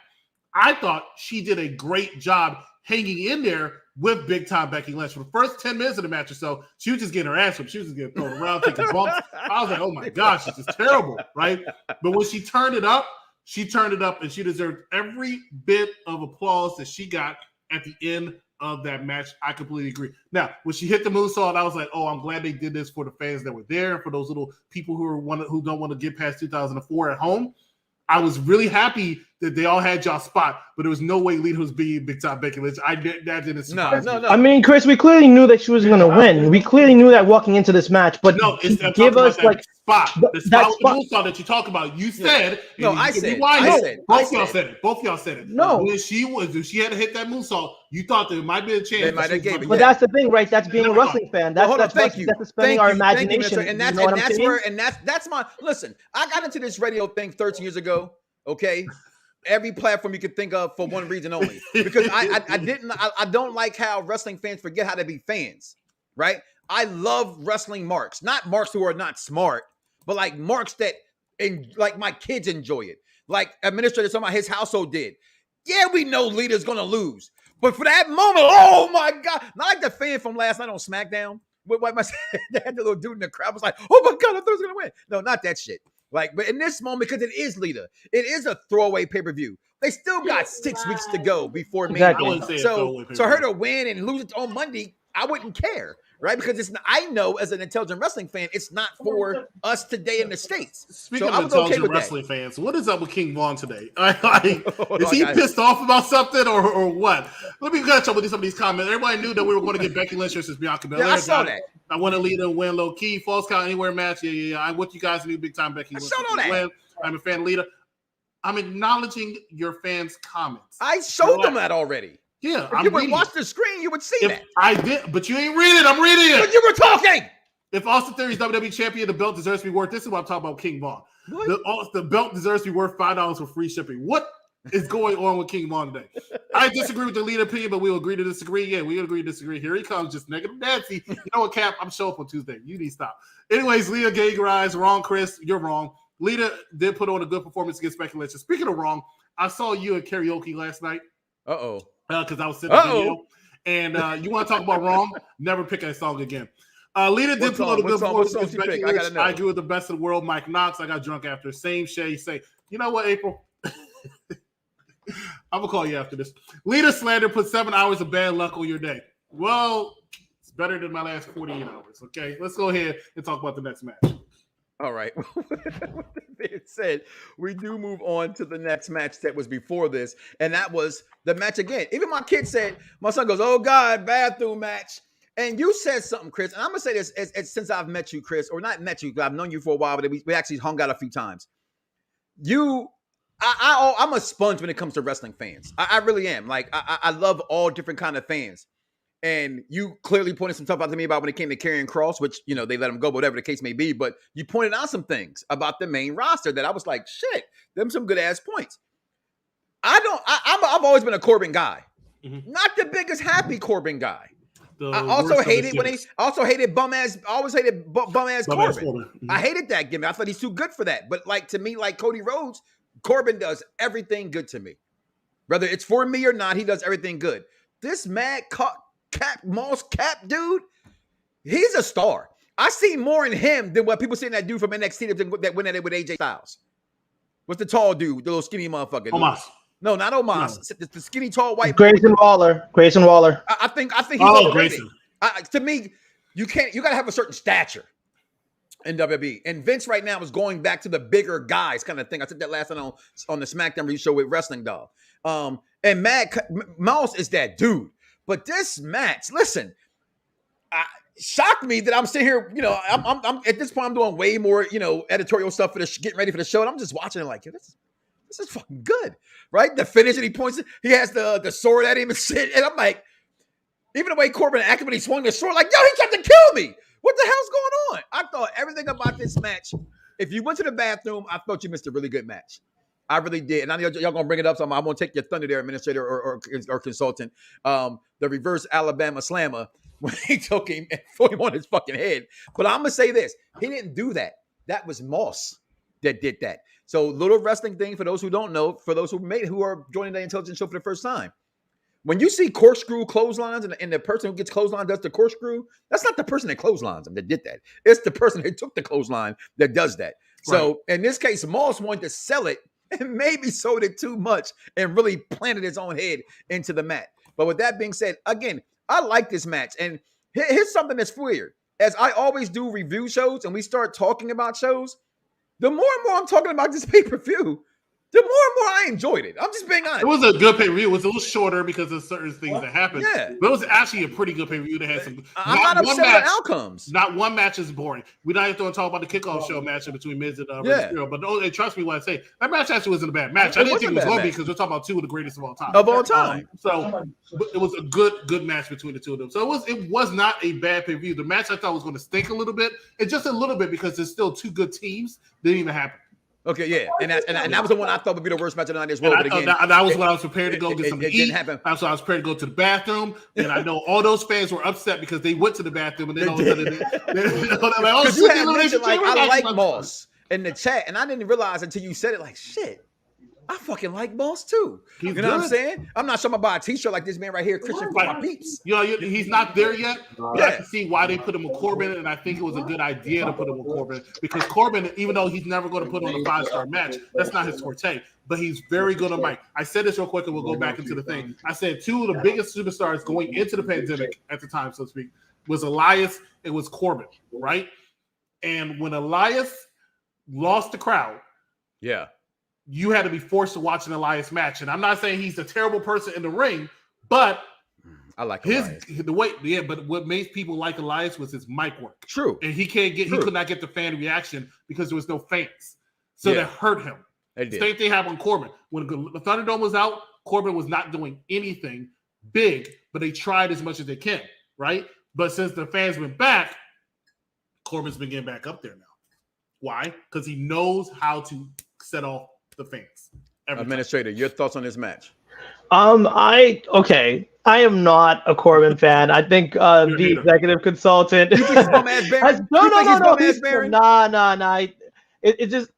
I thought she did a great job hanging in there with big time Becky Lynch. For the first 10 minutes of the match or so, she was just getting her ass whipped. She was just getting thrown around, taking bumps. I was like, oh my gosh, this is terrible, right? But when she turned it up, and she deserved every bit of applause that she got at the end of that match. I completely agree. Now, when she hit the moonsault, I was like, "Oh, I'm glad they did this for the fans that were there, for those little people who don't want to get past 2004 at home." I was really happy that they all had y'all spot, but there was no way Lita was being big time Becky Lynch. That didn't surprise me. No. I mean, Chris, we clearly knew that she was going to win. We clearly knew that walking into this match, but no, give us like spot. The spot that you talk about. You said I said both y'all said it. No, when she had to hit that moonsault, you thought there might be a chance. They might have gave it. But that's the thing, right? That's being a wrestling fan. That's spending our imagination. And that's my listen. I got into this radio thing 13 years ago. Okay. Every platform you could think of for one reason only, because I don't like how wrestling fans forget how to be fans, right? I love wrestling marks, not marks who are not smart, but like marks that like my kids enjoy it. Like administrator, some of his household did. Yeah, we know Lita's gonna lose, but for that moment, oh my God, not like the fan from last night on SmackDown What my they had the little dude in the crowd was like, oh my God, I thought I was gonna win. No, not that shit. Like, but in this moment, because it is Lita, it is a throwaway pay-per-view. They still got 6 weeks to go before Exactly. so her to win and lose it on Monday, I wouldn't care, right? Because it's not, I know as an intelligent wrestling fan, it's not for us today in the States. Speaking of intelligent wrestling fans, what is up with King Vaughn today? Is he pissed off about something or what? Let me catch up with some of these comments. Everybody knew that we were going to get Becky Lynch versus Bianca Belair. Yeah, I saw that. I want to lead a win low key, false count anywhere match. Yeah. I'm with you guys. New big time Becky. I saw that. Win. I'm a fan of Lita. I'm acknowledging your fans' comments. I showed them that already. Yeah, if you would watch the screen, you would see that. I did, but you ain't read it. I'm reading it. But you were talking. If Austin Theory's WWE champion, the belt deserves to be worth. This is what I'm talking about, King Vaughn. The belt deserves to be worth $5 for free shipping. What is going on with King Vaughn today? I disagree with the lead opinion, but we'll agree to disagree. Yeah, we agree to disagree. Here he comes, just negative Nancy. You know what, Cap? I'm showing up on Tuesday. You need to stop. Anyways, Lita Gay-Rise, wrong, Chris. You're wrong. Lita did put on a good performance against Becky Lynch. Speaking of wrong, I saw you at karaoke last night. Uh-oh. Because I was sitting in the video. And you want to talk about wrong? Never pick that song again. Lita did put on a good performance against Becky Lynch. I agree with the best of the world, Mike Knoxxx. I got drunk after. Same Shay say. You know what, April? I'm going to call you after this. Lita slander put 7 hours of bad luck on your day. Well, it's better than my last 48 hours. Okay, let's go ahead and talk about the next match. All right. With that being said, we do move on to the next match that was before this, and that was the match again. Even my kid said, my son goes, oh God, bathroom match. And you said something, Chris, and I'm going to say this since I've met you, Chris, or not met you, because I've known you for a while, but we actually hung out a few times. I'm a sponge when it comes to wrestling fans. I really am. Like, I love all different kind of fans. And you clearly pointed some stuff out to me about when it came to Karrion Kross, which, you know, they let him go, whatever the case may be. But you pointed out some things about the main roster that I was like, shit, them some good ass points. I've always been a Corbin guy, not the biggest happy Corbin guy. I also hated bum ass Corbin. I hated that gimmick. I thought he's too good for that. But like to me, like Cody Rhodes, Corbin does everything good to me. Whether it's for me or not, he does everything good. This MadCap Moss dude, he's a star. I see more in him than what people see in that dude from NXT that went at it with AJ Styles. What's the tall dude, the little skinny motherfucker? Omos. No, not Omos. No. The skinny tall white. Grayson Waller. I think he's overrated. To me, you gotta have a certain stature in WWE. And Vince right now is going back to the bigger guys kind of thing. I said that last time on the Smackdown review show with Wrestling Dog. And Moss is that dude. But this match, listen, shocked me that I'm sitting here, you know, I'm at this point, I'm doing way more, you know, editorial stuff for getting ready for the show. And I'm just watching it like, this is fucking good, right? The finish, and he points it, he has the sword at him and shit. And I'm like, even the way Corbin acted when he swung the sword, like, yo, he tried to kill me. What the hell's going on? I thought everything about this match, if you went to the bathroom, I thought you missed a really good match. I really did. And I know y'all going to bring it up, so I'm going to take your thunder there, administrator or consultant. The reverse Alabama slammer when he took him and threw him on his fucking head. But I'm going to say this. He didn't do that. That was Moss that did that. So little wrestling thing for those who don't know, for those who are joining the Intelligence Show for the first time. When you see corkscrew clotheslines and the person who gets clothesline does the corkscrew, that's not the person that clotheslines them that did that. It's the person who took the clothesline that does that. Right. So in this case, Moss wanted to sell it and maybe sold it too much and really planted his own head into the mat. But with that being said, again, I like this match. And here's something that's weird. As I always do review shows and we start talking about shows, the more and more I'm talking about this pay-per-view, the more and more I enjoyed it. I'm just being honest. It was a good pay-per-view. It was a little shorter because of certain things that happened. Yeah. But it was actually a pretty good pay-per-view that had some. I'm not upset with the outcomes. Not one match is boring. We're not going to talk about the kickoff show match between Miz and Rey Mysterio. But trust me when I say that match actually wasn't a bad match. I didn't think it was going to be because we're talking about two of the greatest of all time. So it was a good match between the two of them. So it was not a bad pay-per-view. The match I thought was going to stink a little bit, and just a little bit because there's still two good teams. Didn't even happen. Okay, yeah, and that was the one I thought would be the worst match of the night as well. But again, that was when I was prepared to go get something to eat. That's why I was prepared to go to the bathroom, and I know all those fans were upset because they went to the bathroom and then all of a sudden they're like, "Oh, you had mentioned, like, I like Moss in the chat, and I didn't realize until you said it. Like, shit, I fucking like Moss too. He's you know good. what I'm saying? I'm not sure about a t-shirt like this man right here, Christian for my peeps. You know, he's not there yet, but Yeah. I can see why they put him with Corbin, and I think it was a good idea to put him with Corbin because Corbin, even though he's never going to put on a 5-star match, that's not his forte, but he's very good on mic. I said this real quick, and we'll go back into the thing. I said 2 of the biggest superstars going into the pandemic at the time, so to speak, was Elias, it was Corbin, right? And when Elias lost the crowd, yeah, you had to be forced to watch an Elias match. And I'm not saying he's a terrible person in the ring, but I like the way, yeah. But what made people like Elias was his mic work. True, and he could not get the fan reaction because there was no fans, so that hurt him. Same thing happened with Corbin when the Thunderdome was out. Corbin was not doing anything big, but they tried as much as they can, right? But since the fans went back, Corbin's been getting back up there now. Why? Because he knows how to set off the fans. Administrator, your thoughts on this match? I am not a Corbin fan. I think the executive consultant. You think he's bum-ass Baron? Nah. It just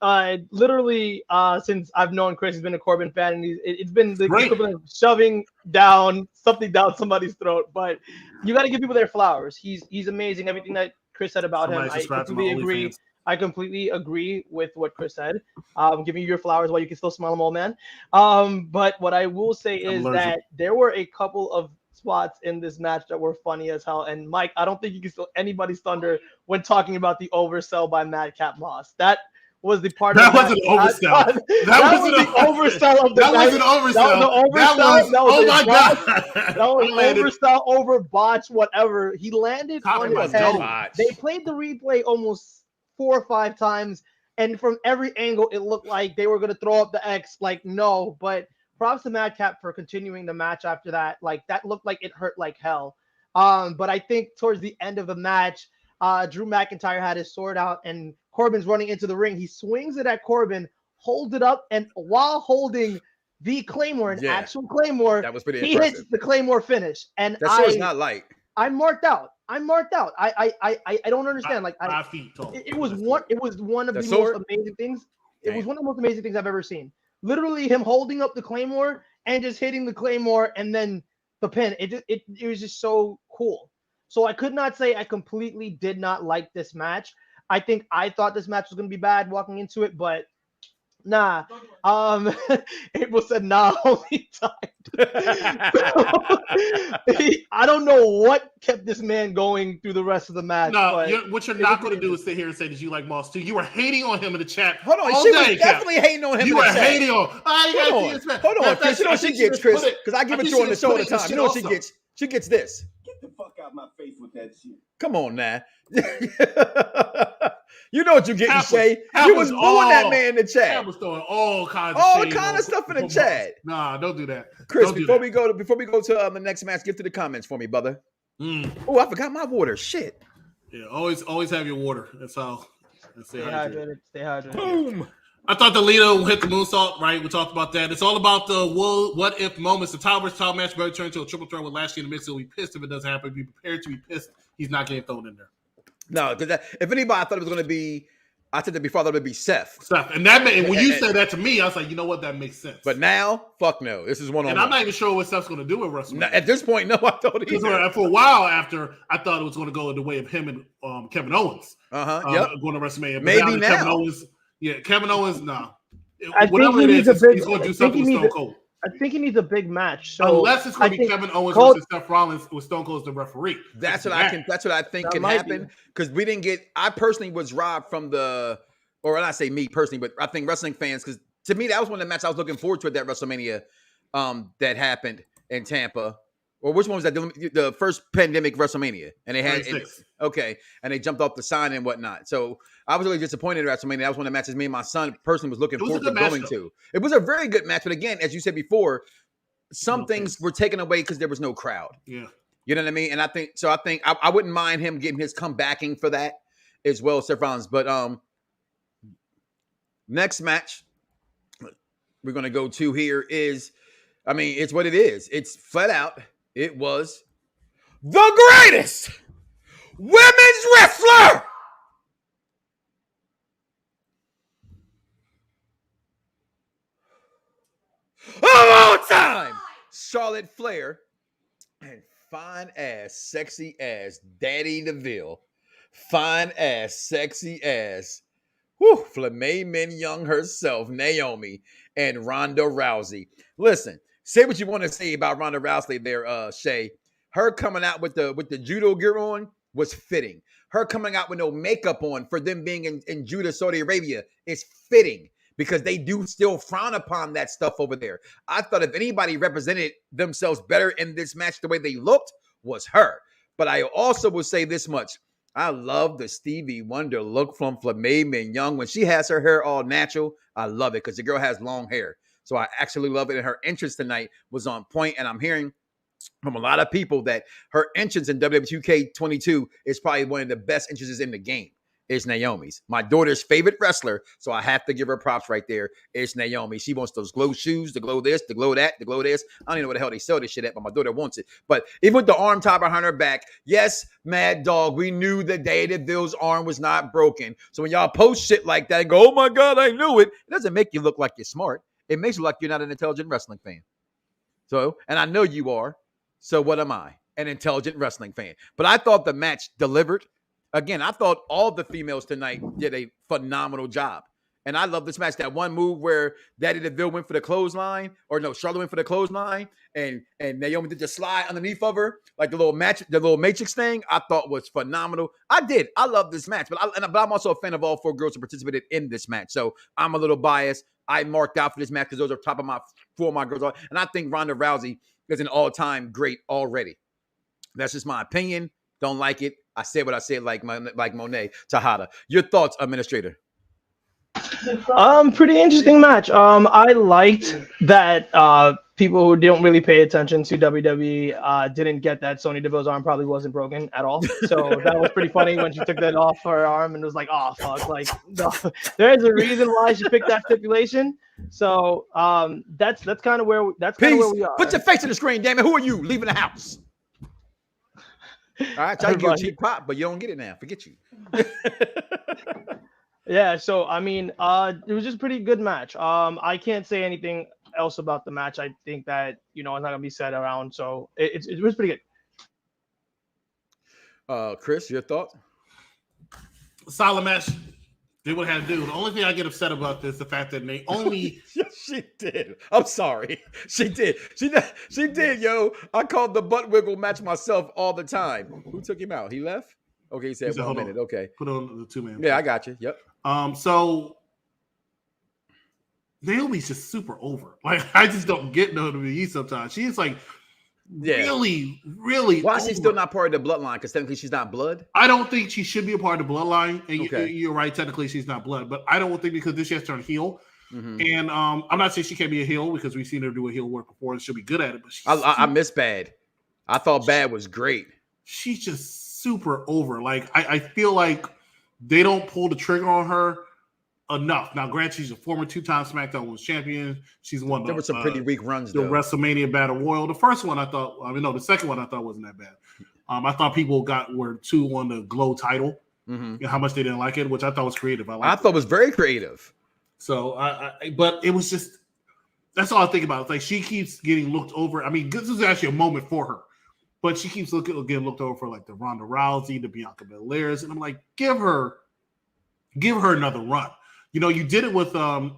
literally since I've known Chris, he's been a Corbin fan, and it's been the equivalent of shoving something down somebody's throat. But you got to give people their flowers. He's amazing. Everything that Chris said about him, I completely agree. I completely agree with what Chris said. Giving you your flowers while you can still smell them, old man. But what I will say is that there were a couple of spots in this match that were funny as hell. And Mike, I don't think you can steal anybody's thunder when talking about the oversell by MadCap Moss. That was the part that was an oversell. That was the oversell of the night. That was an oversell. Oh my god. That was an oversell, over botch, whatever. He landed on his head. They played the replay almost 4 or 5 times, and from every angle it looked like they were going to throw up the X. Like, no, but props to MadCap for continuing the match after that. Like, that looked like it hurt like hell. But I think towards the end of the match, Drew McIntyre had his sword out and Corbin's running into the ring. He swings it at Corbin, holds it up, and while holding the Claymore, an actual Claymore, that was pretty impressive. Hits the Claymore finish. And that sword's not light. I'm marked out. I don't understand. Like, 5 feet tall. It was one of the most amazing things. It was one of the most amazing things I've ever seen. Literally, him holding up the Claymore and just hitting the Claymore and then the pin. It was just so cool. So I could not say I completely did not like this match. I think I thought this match was going to be bad walking into it, but nah. April said nah only time. I don't know what kept this man going through the rest of the match. No, what you're not going to do is sit here and say that you like Moss too. You were hating on him in the chat. Hold on, she was definitely hating on him. You were hating on. Hold on, Chris. You know what she gets, Chris? Because I give it to her on the show all the time. You know what she gets? She gets this. Get the fuck out my face with that shit. Come on now. You know what you get, Shay. You was booing that man in the chat. I was throwing all kinds of stuff in the chat. Nah, don't do that. Chris, before we go to the next match, get to the comments for me, brother. Oh, I forgot my water. Shit. Yeah, always have your water. That's all. Stay hydrated. Boom. I thought the leader hit the moonsault, right? We talked about that. It's all about the what if moments. The title versus title match better turn into a triple threat with Lashley in the mix. He'll be pissed if it doesn't happen. Be prepared to be pissed. He's not getting thrown in there. No, because if anybody, I thought it was going to be, I said that before, I thought it would be Seth. And when you said that to me, I was like, you know what? That makes sense. But now, fuck no. This is one-on-one. And I'm not even sure what Seth's going to do with WrestleMania. At this point, no, I thought either. For a while after, I thought it was going to go in the way of him and Kevin Owens. Yep. Going to WrestleMania. But maybe now. Kevin Owens, nah. Whatever it is, he's going to do something with Stone Cold. I think he needs a big match. So unless it's going to be Kevin Owens versus Seth Rollins with Stone Cold as the referee. That's what I think can happen. Because we didn't get. I personally was robbed from the, or when I say me personally, but I think wrestling fans, because to me that was one of the matches I was looking forward to at that WrestleMania that happened in Tampa. Or which one was that? The first pandemic WrestleMania, and they had and they jumped off the sign and whatnot. So I was really disappointed at WrestleMania. That was one of the matches me and my son personally was looking forward to going to. It was a very good match, but again, as you said before, some things were taken away because there was no crowd. Yeah, you know what I mean. And I think I wouldn't mind him getting his comebacking for that as well, Seth Rollins. But next match we're gonna go to here is, it's what it is. It's flat out. It was the greatest women's wrestler Charlotte Flair and fine ass, sexy ass Daddy DeVille, fine ass, sexy ass, Filet Mignon herself, Naomi, and Ronda Rousey. Listen, say what you want to say about Ronda Rousey there, Shay. Her coming out with the judo gear on was fitting. Her coming out with no makeup on for them being in Jeddah, Saudi Arabia is fitting because they do still frown upon that stuff over there. I thought if anybody represented themselves better in this match the way they looked was her. But I also will say this much. I love the Stevie Wonder look from Filet Mignon. When she has her hair all natural, I love it because the girl has long hair. So I actually love it. And her entrance tonight was on point. And I'm hearing from a lot of people that her entrance in WWE 2K22 is probably one of the best entrances in the game. It's Naomi's. My daughter's favorite wrestler, so I have to give her props right there. It's Naomi. She wants those glow shoes, the glow this, the glow that, the glow this. I don't even know what the hell they sell this shit at, but my daughter wants it. But even with the arm tie behind her back, yes, Mad Dog, we knew that Daddy DeVille's arm was not broken. So when y'all post shit like that and go, oh my God, I knew it, it doesn't make you look like you're smart. It makes you look like you're not an intelligent wrestling fan. So, and I know you are. So what am I? An intelligent wrestling fan. But I thought the match delivered. Again, I thought all the females tonight did a phenomenal job. And I love this match. That one move where Daddy DeVille went for the clothesline, or no, Charlotte went for the clothesline, and Naomi did the slide underneath of her, like the little matrix thing, I thought was phenomenal. I love this match, but I'm also a fan of all four girls who participated in this match. So I'm a little biased. I marked out for this match because those are top of my four of my girls. And I think Ronda Rousey is an all-time great already. That's just my opinion. Don't like it. I said what I said, like Monet Tejada. Your thoughts, Administrator? Pretty interesting match. I liked that people who don't really pay attention to WWE didn't get that Sonya Deville's arm probably wasn't broken at all. So that was pretty funny when she took that off her arm and was like, oh fuck, like no. There's a reason why she picked that stipulation. So that's kind of where we are. Put your face to the screen, damn it. Who are you? Leaving the house. All right, try to get a cheap pop, but you don't get it now. Forget you. Yeah, so I mean, it was just a pretty good match. I can't say anything else about the match. I think that it's not gonna be said around. So it was pretty good. Chris, your thoughts? Solid match. Did what it had to do. The only thing I get upset about this is the fact that Naomi. She did. I'm sorry. She did. She did, yo. I called the butt wiggle match myself all the time. Who took him out? He left? Okay, he said 1 minute. Okay. Put on the 2-man. Yeah, I got you. Yep. So Naomi's just super over. Like, I just don't get WWE sometimes. She's like really, really. Why is she still not part of the bloodline? Because technically she's not blood. I don't think she should be a part of the bloodline. And you're right. Technically, she's not blood, but I don't think because this she has turned heel. Mm-hmm. And I'm not saying she can't be a heel because we've seen her do a heel work before and she'll be good at it. But I miss Bad. I thought Bad was great. She's just super over. Like I feel like they don't pull the trigger on her enough. Now, granted, she's a former 2-time SmackDown Women's Champion. She's won. There were some pretty weak runs. The WrestleMania Battle Royal. The first one the second one I thought wasn't that bad. I thought people were too on the Glow title and how much they didn't like it, which I thought was creative. I thought it was very creative. So, but it was just, that's all I think about. It's like she keeps getting looked over. I mean, this is actually a moment for her, but she keeps getting looked over for like the Ronda Rousey, the Bianca Belairs, and I'm like, give her another run. You did it with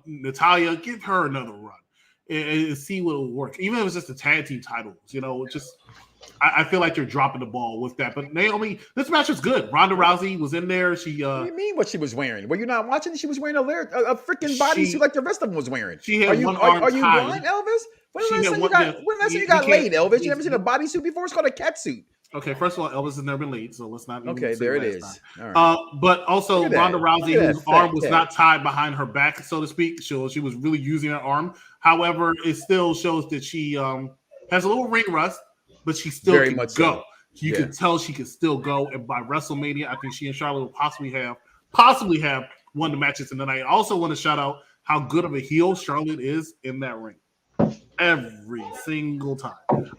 Natalya. Give her another run and see what will work. Even if it's just the tag team titles, I feel like they're dropping the ball with that. But Naomi, this match was good. Ronda Rousey was in there. She. What do you mean? What she was wearing? Were you not watching? She was wearing a freaking bodysuit like the rest of them was wearing. She had one arm Are you blind, Elvis? When last time you got laid, Elvis? You never seen a bodysuit before? It's called a catsuit. Okay, first of all, Elvis has never been late, so let's not. Okay, there it is. All right. But also, Ronda Rousey, whose arm was not tied behind her back, so to speak, so she was really using her arm. However, it still shows that she has a little ring rust, but she still can go. So. You can tell she can still go. And by WrestleMania, I think she and Charlotte will possibly have won the matches in the night. I also want to shout out how good of a heel Charlotte is in that ring. Every single time.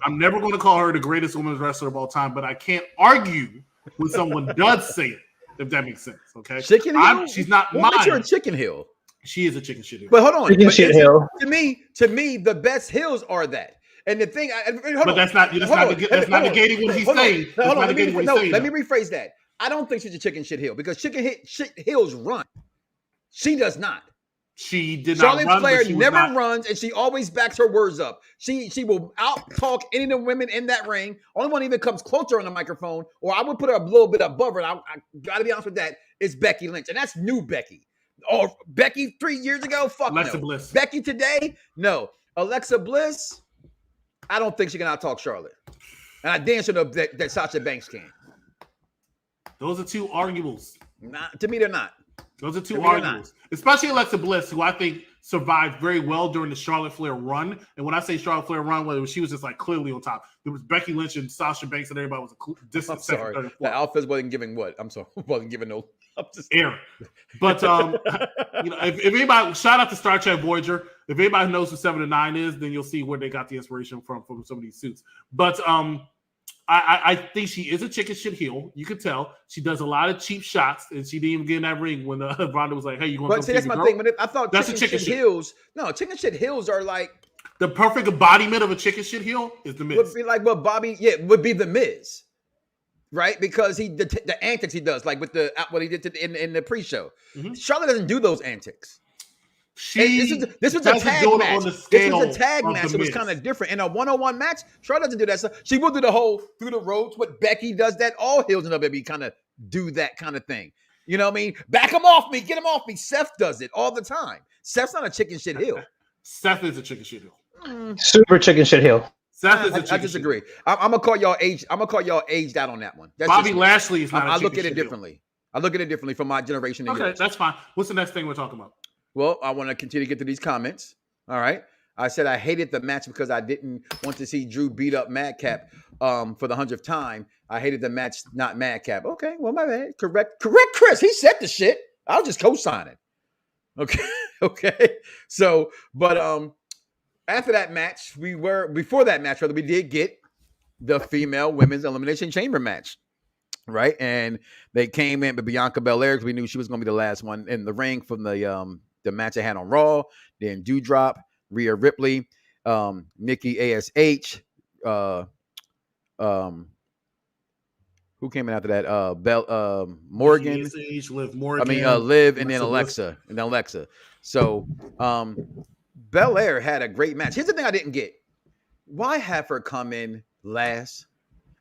I'm never going to call her the greatest women's wrestler of all time, but I can't argue when someone does say it, if that makes sense. Okay, chicken heel. She's not mine. What makes her a chicken heel? She is a chicken shit heel. But hold on. Chicken shit heel. To me, the best heels are that. And the thing, but that's not negating what he's saying. Let me rephrase that. I don't think she's a chicken shit heel because shit heels run. She does not. She did not. Charlotte Flair never runs, and she always backs her words up. She will out talk any of the women in that ring. Only one even comes closer on the microphone, or I would put her a little bit above her. And I got to be honest with that. It's Becky Lynch, and that's new Becky. Or Becky 3 years ago, fuck Alexa no. Bliss. Becky today, no. Alexa Bliss, I don't think she can out talk Charlotte, and I damn sure know that Sasha Banks can. Those are two arguables. To me, they're not. Those are two arguables. Especially Alexa Bliss, who I think survived very well during the Charlotte Flair run. And when I say Charlotte Flair run, whether she was just like clearly on top. There was Becky Lynch and Sasha Banks, and everybody was a distant second, third, and fourth. The Alphas wasn't giving what? I'm sorry, wasn't giving no. Air. But if anybody, shout out to Star Trek Voyager. If anybody knows who 7 and 9 is, then you'll see where they got the inspiration from some of these suits. But I think she is a chicken shit heel. You can tell she does a lot of cheap shots, and she didn't even get in that ring when Ronda was like, "Hey, you want to?" But see, that's my thing. But I thought that's chicken shit heels. No, chicken shit heels are like the perfect embodiment of a chicken shit heel is the Miz. Would be like what Bobby, would be the Miz, right? Because the antics he does, like with what he did in the pre-show. Mm-hmm. Charlotte doesn't do those antics. This was a tag match. This was a tag match. It was kind of different. In a one-on-one match, Charlotte doesn't do that stuff. She will do the whole through the ropes, but Becky does that. All heels in WWE kind of do that kind of thing. You know what I mean? Back him off me. Get him off me. Seth does it all the time. Seth's not a chicken shit heel. Seth is a chicken shit heel. Super chicken shit heel. Seth is a chicken I disagree. I'm gonna call y'all aged. I'm gonna call y'all aged out on that one. That's Bobby Lashley is not. I look at it differently. I look at it differently from my generation. Okay, that's fine. What's the next thing we're talking about? Well, I want to continue to get to these comments. All right. I said I hated the match because I didn't want to see Drew beat up MadCap for the 100th time. I hated the match, not MadCap. Okay, well, my bad. Correct, Chris. He said the shit. I was just co-signing. Okay. So, but after that match, before that match, we did get the female women's elimination chamber match. Right. And they came in, but Bianca Belair, because we knew she was going to be the last one in the ring from the match they had on Raw, then Doudrop, Rhea Ripley, Nikki ASH, who came in after that? Morgan. ASH, Liv Morgan. Liv, and then Alexa. So Belair had a great match. Here's the thing I didn't get. Why have her come in last?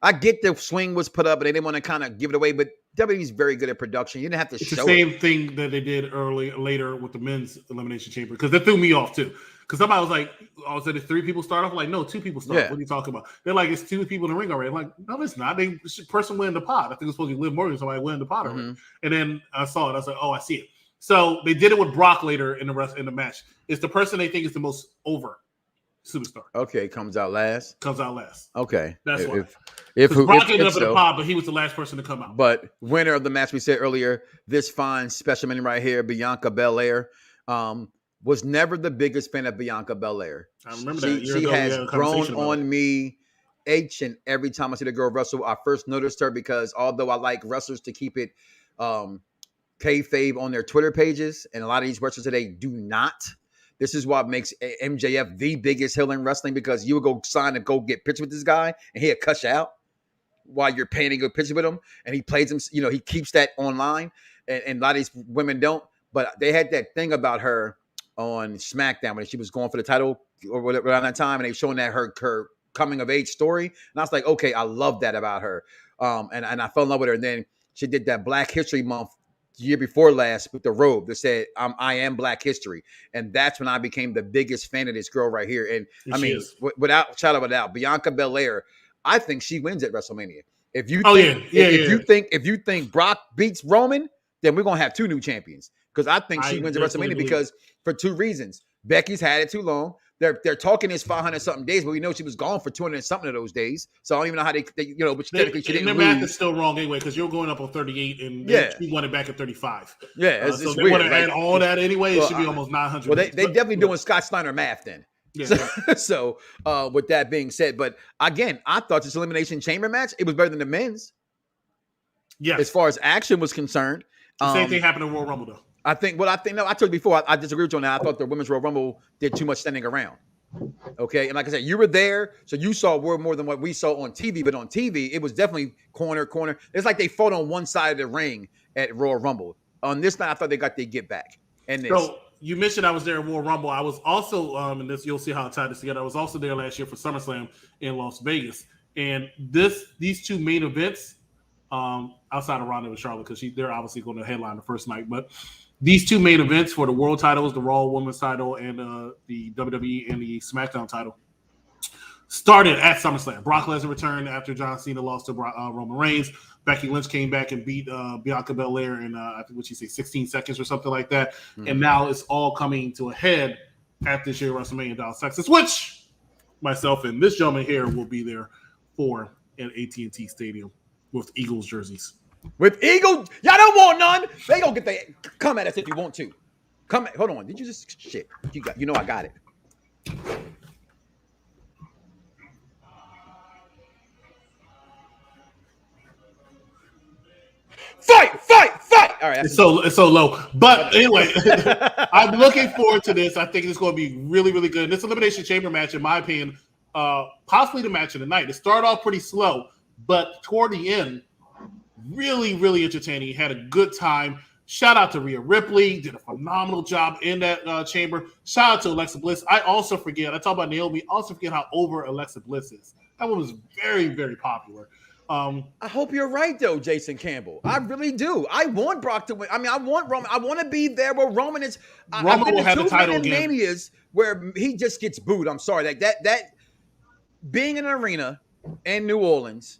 I get the swing was put up, but they didn't want to kind of give it away. But WWE's very good at production. You didn't have to show it. It's the same thing that they did later with the men's elimination chamber, because they threw me off too. Because somebody was like, "Oh, so did 3 people start off?" I'm like, no, 2 people start. Yeah. What are you talking about? They're like, it's 2 people in the ring already. I'm like, no, it's not. Person win the pot. I think it was supposed to be Liv Morgan. Somebody win the pot already. Mm-hmm. And then I saw it. I was like, oh, I see it. So they did it with Brock later in the match. It's the person they think is the most over superstar. Okay, comes out last. Okay, that's why. If Brock ended up in the pod, but he was the last person to come out. But winner of the match, we said earlier, this fine specimen right here, Bianca Belair, was never the biggest fan of Bianca Belair. I remember that. She has grown on me each and every time I see the girl wrestle. I first noticed her because although I like wrestlers to keep it kayfabe on their Twitter pages, and a lot of these wrestlers today do not. This is what makes MJF the biggest heel in wrestling, because you would go sign and go get pictures with this guy, and he'll cuss you out while you're painting a picture with him, and he plays him. You know, he keeps that online, and a lot of these women don't. But they had that thing about her on SmackDown when she was going for the title or whatever around that time, and they were showing that her coming of age story, and I was like, okay, I love that about her, and I fell in love with her. And then she did that Black History Month year before last with the robe that said I am Black History, and that's when I became the biggest fan of this girl right here. And I mean, without Bianca Belair, I think she wins at WrestleMania. If you think Brock beats Roman, then we're gonna have 2 new champions, because I think she wins at WrestleMania because for 2 reasons. Becky's had it too long. They're talking this 500 something days, but we know she was gone for 200 something of those days. So I don't even know how they but technically she didn't. Their math is still wrong anyway, because you're going up on 38 and she won it back at 35. Yeah, so they want to add all that anyway. It should be almost 900. Well, they definitely doing Scott Steiner math then. Yeah. So with that being said, but again, I thought this Elimination Chamber match, it was better than the men's. Yeah, as far as action was concerned. The same thing happened in Royal Rumble though. I told you before, I disagree with you on that. I thought the Women's Royal Rumble did too much standing around. Okay, and like I said, you were there, so you saw more than what we saw on TV. But on TV, it was definitely corner. It's like they fought on one side of the ring at Royal Rumble. On this night, I thought they got their get back. And this. So you mentioned I was there at Royal Rumble. I was also, and this you'll see how I tied this together. I was also there last year for SummerSlam in Las Vegas, and these two main events, outside of Ronda and Charlotte, because they're obviously going to headline the first night, but these two main events for the world titles, the Raw Women's title and the WWE and the Smackdown title, started at SummerSlam. Brock Lesnar returned after John Cena lost to Roman Reigns. Becky Lynch came back and beat Bianca Belair in, I think, what she say, 16 seconds or something like that. Mm-hmm. And now it's all coming to a head at this year WrestleMania in Dallas, Texas, which myself and this gentleman here will be there for at AT&T Stadium with Eagles jerseys. With Eagles, y'all don't want none. They gonna get come at us if you want to. Hold on. Did you just shit? You know I got it. Fight! All right, it's so low. But anyway, I'm looking forward to this. I think it's going to be really, really good. This Elimination Chamber match, in my opinion, possibly the match of the night. It started off pretty slow, but toward the end, really, really entertaining. Had a good time. Shout out to Rhea Ripley. Did a phenomenal job in that chamber. Shout out to Alexa Bliss. I talk about Naomi. Also forget how over Alexa Bliss is. That one was very, very popular. I hope you're right, though, Jason Campbell. I really do. I want Brock to win. I mean, I want Roman. I want to be there where Roman is. Roman will have the title again. Manias where he just gets booed. I'm sorry. That being in an arena in New Orleans,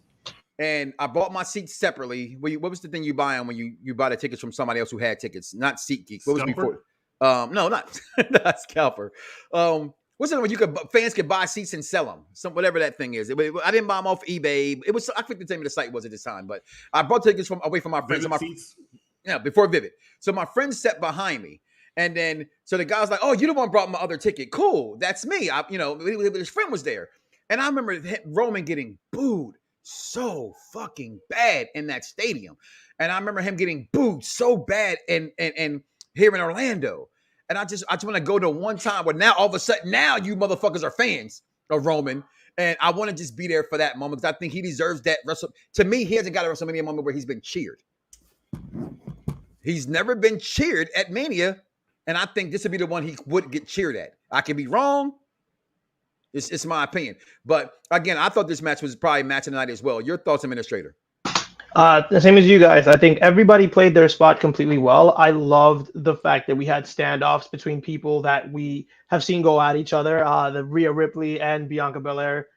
and I bought my seats separately. What was the thing you buy when you buy the tickets from somebody else who had tickets? Not SeatGeek. What was before? No, not Scalper. What's it when fans could buy seats and sell them? Whatever that thing is. I didn't buy them off eBay. It was, I think the name of the site was at this time, but I bought tickets away from my friends. Before Vivid. So my friend sat behind me, and then so the guy was like, "Oh, you the one brought my other ticket? Cool, that's me." His friend was there, and I remember Roman getting booed so fucking bad in that stadium, and I remember him getting booed so bad and here in Orlando. And I just want to go to one time where now all of a sudden now you motherfuckers are fans of Roman, and I want to just be there for that moment because I think he deserves that. To me, he hasn't got a WrestleMania moment where he's been cheered. He's never been cheered at Mania, and I think this would be the one he would get cheered at. I could be wrong. It's my opinion, but again, I thought this match was probably match of the night as well. Your thoughts, Administrator? The same as you guys. I think everybody played their spot completely well. I loved the fact that we had standoffs between people that we have seen go at each other. The Rhea Ripley and Bianca Belair.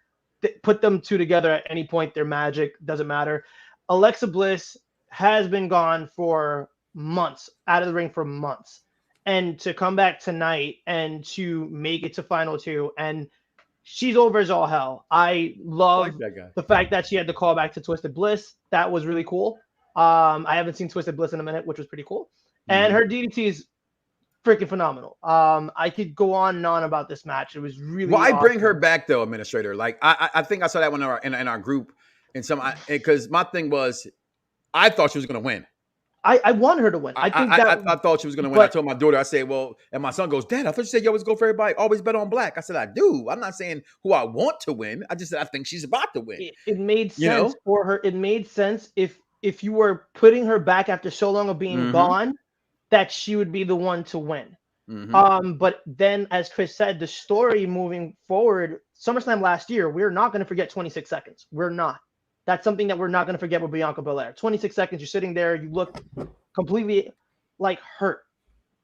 Put them two together at any point. They're magic. Doesn't matter. Alexa Bliss has been gone for months, out of the ring for months. And to come back tonight and to make it to Final Two, and she's over as all hell. I love the fact that she had to call back to Twisted Bliss. That was really cool. I haven't seen Twisted Bliss in a minute, which was pretty cool. And her DDT is freaking phenomenal. I could go on and on about this match. It was really Why awesome. bring her back, though, Administrator? Like, I think I saw that one in our group. Because my thing was, I thought she was going to win. I want her to win. I thought she was going to win. I told my daughter, I said, well, and my son goes, Dad, I thought you said you always go for everybody. Always bet on black. I said, I do. I'm not saying who I want to win. I just said, I think she's about to win. It made sense for her. It made sense if you were putting her back after so long of being gone, that she would be the one to win. But then, as Chris said, the story moving forward, SummerSlam last year, we're not going to forget 26 seconds. We're not. That's something that we're not going to forget with Bianca Belair. 26 seconds, you're sitting there, you look completely like hurt.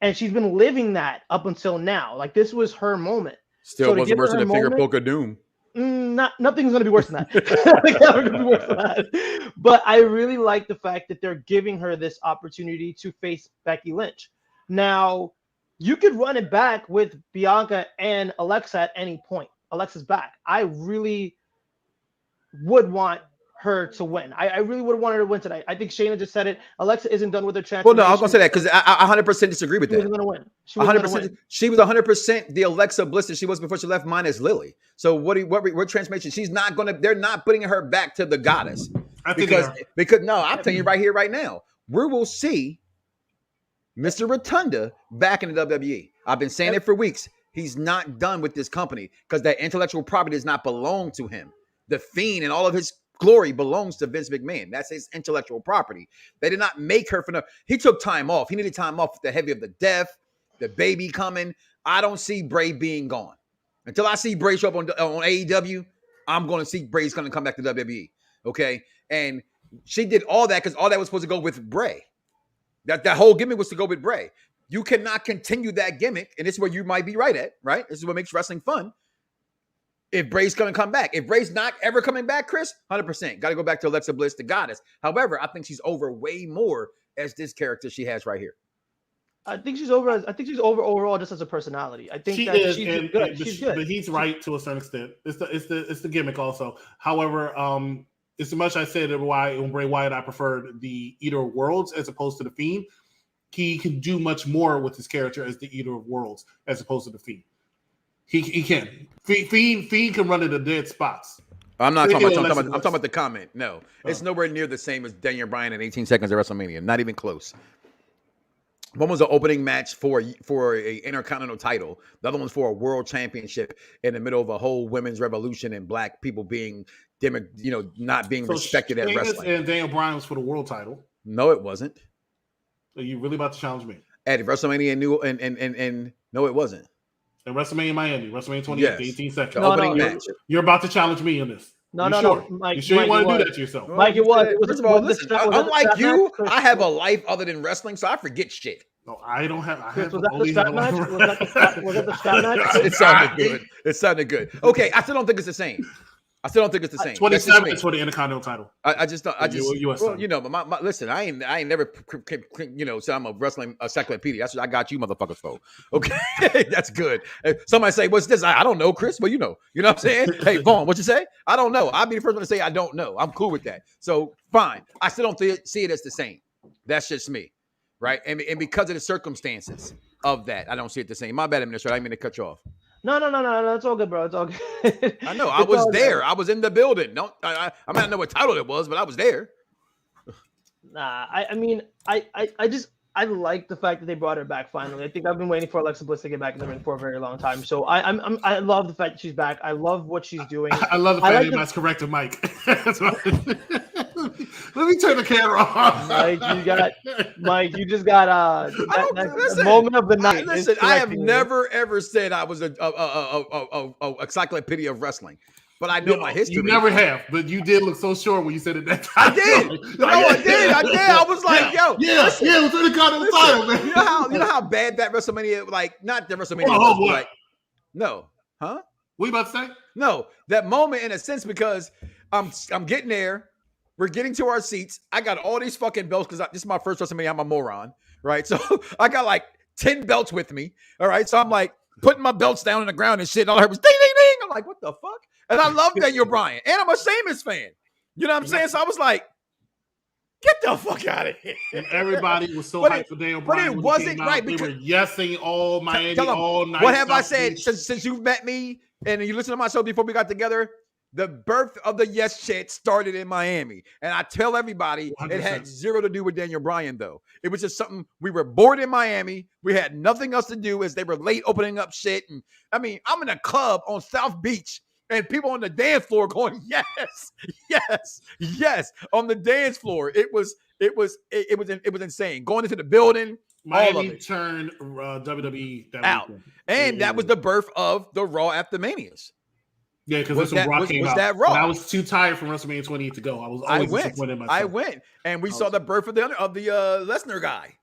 And she's been living that up until now. Like, this was her moment. Still wasn't worse than the finger poke of doom. Nothing's going to be worse than that. Nothing's ever going to be worse than that. But I really like the fact that they're giving her this opportunity to face Becky Lynch. Now, you could run it back with Bianca and Alexa at any point. Alexa's back. I really would want her to win. I really would have wanted her to win tonight. I think Shayna just said it. Alexa isn't done with her transformation. Well, no, I was going to say that because I 100% disagree with that. She wasn't going to win. 100%. She was 100% the Alexa Bliss that she was before she left mine as Lily. So what transformation? She's not going to, they're not putting her back to the goddess. Because no, I'm telling you right here, right now, we will see Mr. Rotunda back in the WWE. I've been saying it for weeks. He's not done with this company because that intellectual property does not belong to him. The Fiend and all of his glory belongs to Vince McMahon. That's his intellectual property. They did not make her for no. He took time off. He needed time off with the heavy of the death, the baby coming. I don't see Bray being gone. Until I see Bray show up on AEW, I'm going to see Bray's going to come back to WWE. Okay? And she did all that because all that was supposed to go with Bray. That whole gimmick was to go with Bray. You cannot continue that gimmick, and this is where you might be right at, right? This is what makes wrestling fun. If Bray's going to come back. If Bray's not ever coming back, Chris, 100%. Got to go back to Alexa Bliss, the goddess. However, I think she's over way more as this character she has right here. I think she's over. I think she's over overall just as a personality. I think she's good. She's good. But he's right to a certain extent. It's the gimmick also. However, it's as much I said when Bray Wyatt I preferred the Eater of Worlds as opposed to the Fiend. He can do much more with his character as the Eater of Worlds as opposed to the Fiend. He can. Fiend can run into dead spots. I'm not talking about. I'm talking about the comment. No, it's nowhere near the same as Daniel Bryan in 18 seconds at WrestleMania. Not even close. One was an opening match for a Intercontinental title. The other one's for a World Championship in the middle of a whole women's revolution and black people being, not being respected at wrestling. And Daniel Bryan was for the world title. No, it wasn't. Are you really about to challenge me? At WrestleMania and no, it wasn't. And WrestleMania Miami, WrestleMania 28, yes. 18 seconds. The opening match. You're about to challenge me in this. No, Mike. You sure you want to do that to yourself? Mike, it was. First of all, listen, unlike you, I have a life other than wrestling, so I forget shit. No, I don't have. Was that the strap match? Was that the strap match? It sounded good. It sounded good. Okay, I still don't think it's the same. 27 is for the Intercontinental title. I just don't. US but listen, I ain't never, so I'm a wrestling encyclopedia. That's what I got you motherfuckers for. Okay, that's good. Somebody say, what's this? I don't know, Chris. Well, you know what I'm saying? Hey, Vaughn, what you say? I don't know. I'll be the first one to say I don't know. I'm cool with that. So fine. I still don't see it as the same. That's just me, right? And because of the circumstances of that, I don't see it the same. My bad, Administrator. I didn't mean to cut you off. No. It's all good, bro. It's all good. I know. I was there. I was in the building. No, I mean, I don't know what title it was, but I was there. Nah, I mean, I like the fact that they brought her back finally. I think I've been waiting for Alexa Bliss to get back in the ring for a very long time. So I love the fact that she's back. I love what she's doing. I love the fact that that's corrected, Mike. Let me turn the camera off. Mike, you just got the moment of the night. Listen, I have never ever said I was a encyclopedia of wrestling. But I know my history. You never have, but you did look so sure when you said it that time. I did. I did. I was like, yo. Yeah, it was in the Continental title, man. You know how bad that WrestleMania, like, not the WrestleMania. What? Like, no. Huh? What you about to say? No. That moment in a sense because I'm getting there. We're getting to our seats. I got all these fucking belts because this is my first WrestleMania. I'm a moron, right? So I got like 10 belts with me. All right. So I'm like putting my belts down on the ground and shit. All I heard was ding, ding, ding. I'm like, what the fuck? And I love Daniel Bryan. And I'm a Sheamus fan. You know what I'm saying? So I was like, get the fuck out of here. And everybody was so hyped for Daniel Bryan. But it wasn't right. They were yesing all Miami all night. What have I said since you've met me and you listened to my show before we got together? The birth of the yes shit started in Miami. And I tell everybody 100%. It had zero to do with Daniel Bryan, though. It was just something we were bored in Miami. We had nothing else to do as they were late opening up shit. And I mean, I'm in a club on South Beach and people on the dance floor going, yes, yes, yes, on the dance floor. It was insane. Going into the building, Miami turned WWE out. And that was the birth of the Raw After Manias. Yeah, because this Raw came out. That Raw? And I was too tired from WrestleMania 28 to go. I was always disappointed in myself. I went, and we saw the birth of the Lesnar guy.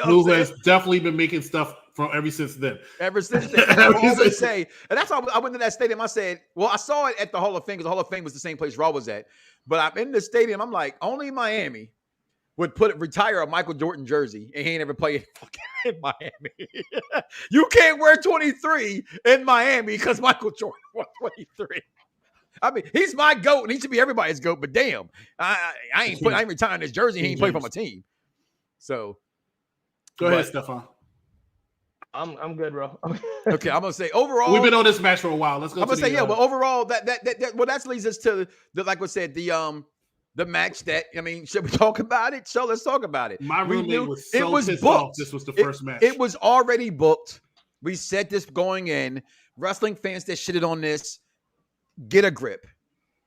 Who has definitely been making stuff from ever since then. Ever since then. And that's why I went to that stadium. I said, well, I saw it at the Hall of Fame because the Hall of Fame was the same place Raw was at. But I'm in the stadium. I'm like, only Miami would retire a Michael Jordan jersey, and he ain't ever played in Miami. You can't wear 23 in Miami because Michael Jordan won 23. I mean, he's my GOAT, and he should be everybody's GOAT. But damn, I ain't retiring his jersey. He ain't playing for my team. So, go ahead, Stefan. I'm good, bro. Okay, I'm gonna say overall, we've been on this match for a while. Let's go. I'm gonna say well, overall, that leads us to like I said, the match that, I mean, should we talk about it? So let's talk about it. My roommate was so pissed off this was the first match. It was already booked. We said this going in. Wrestling fans that shitted on this, get a grip.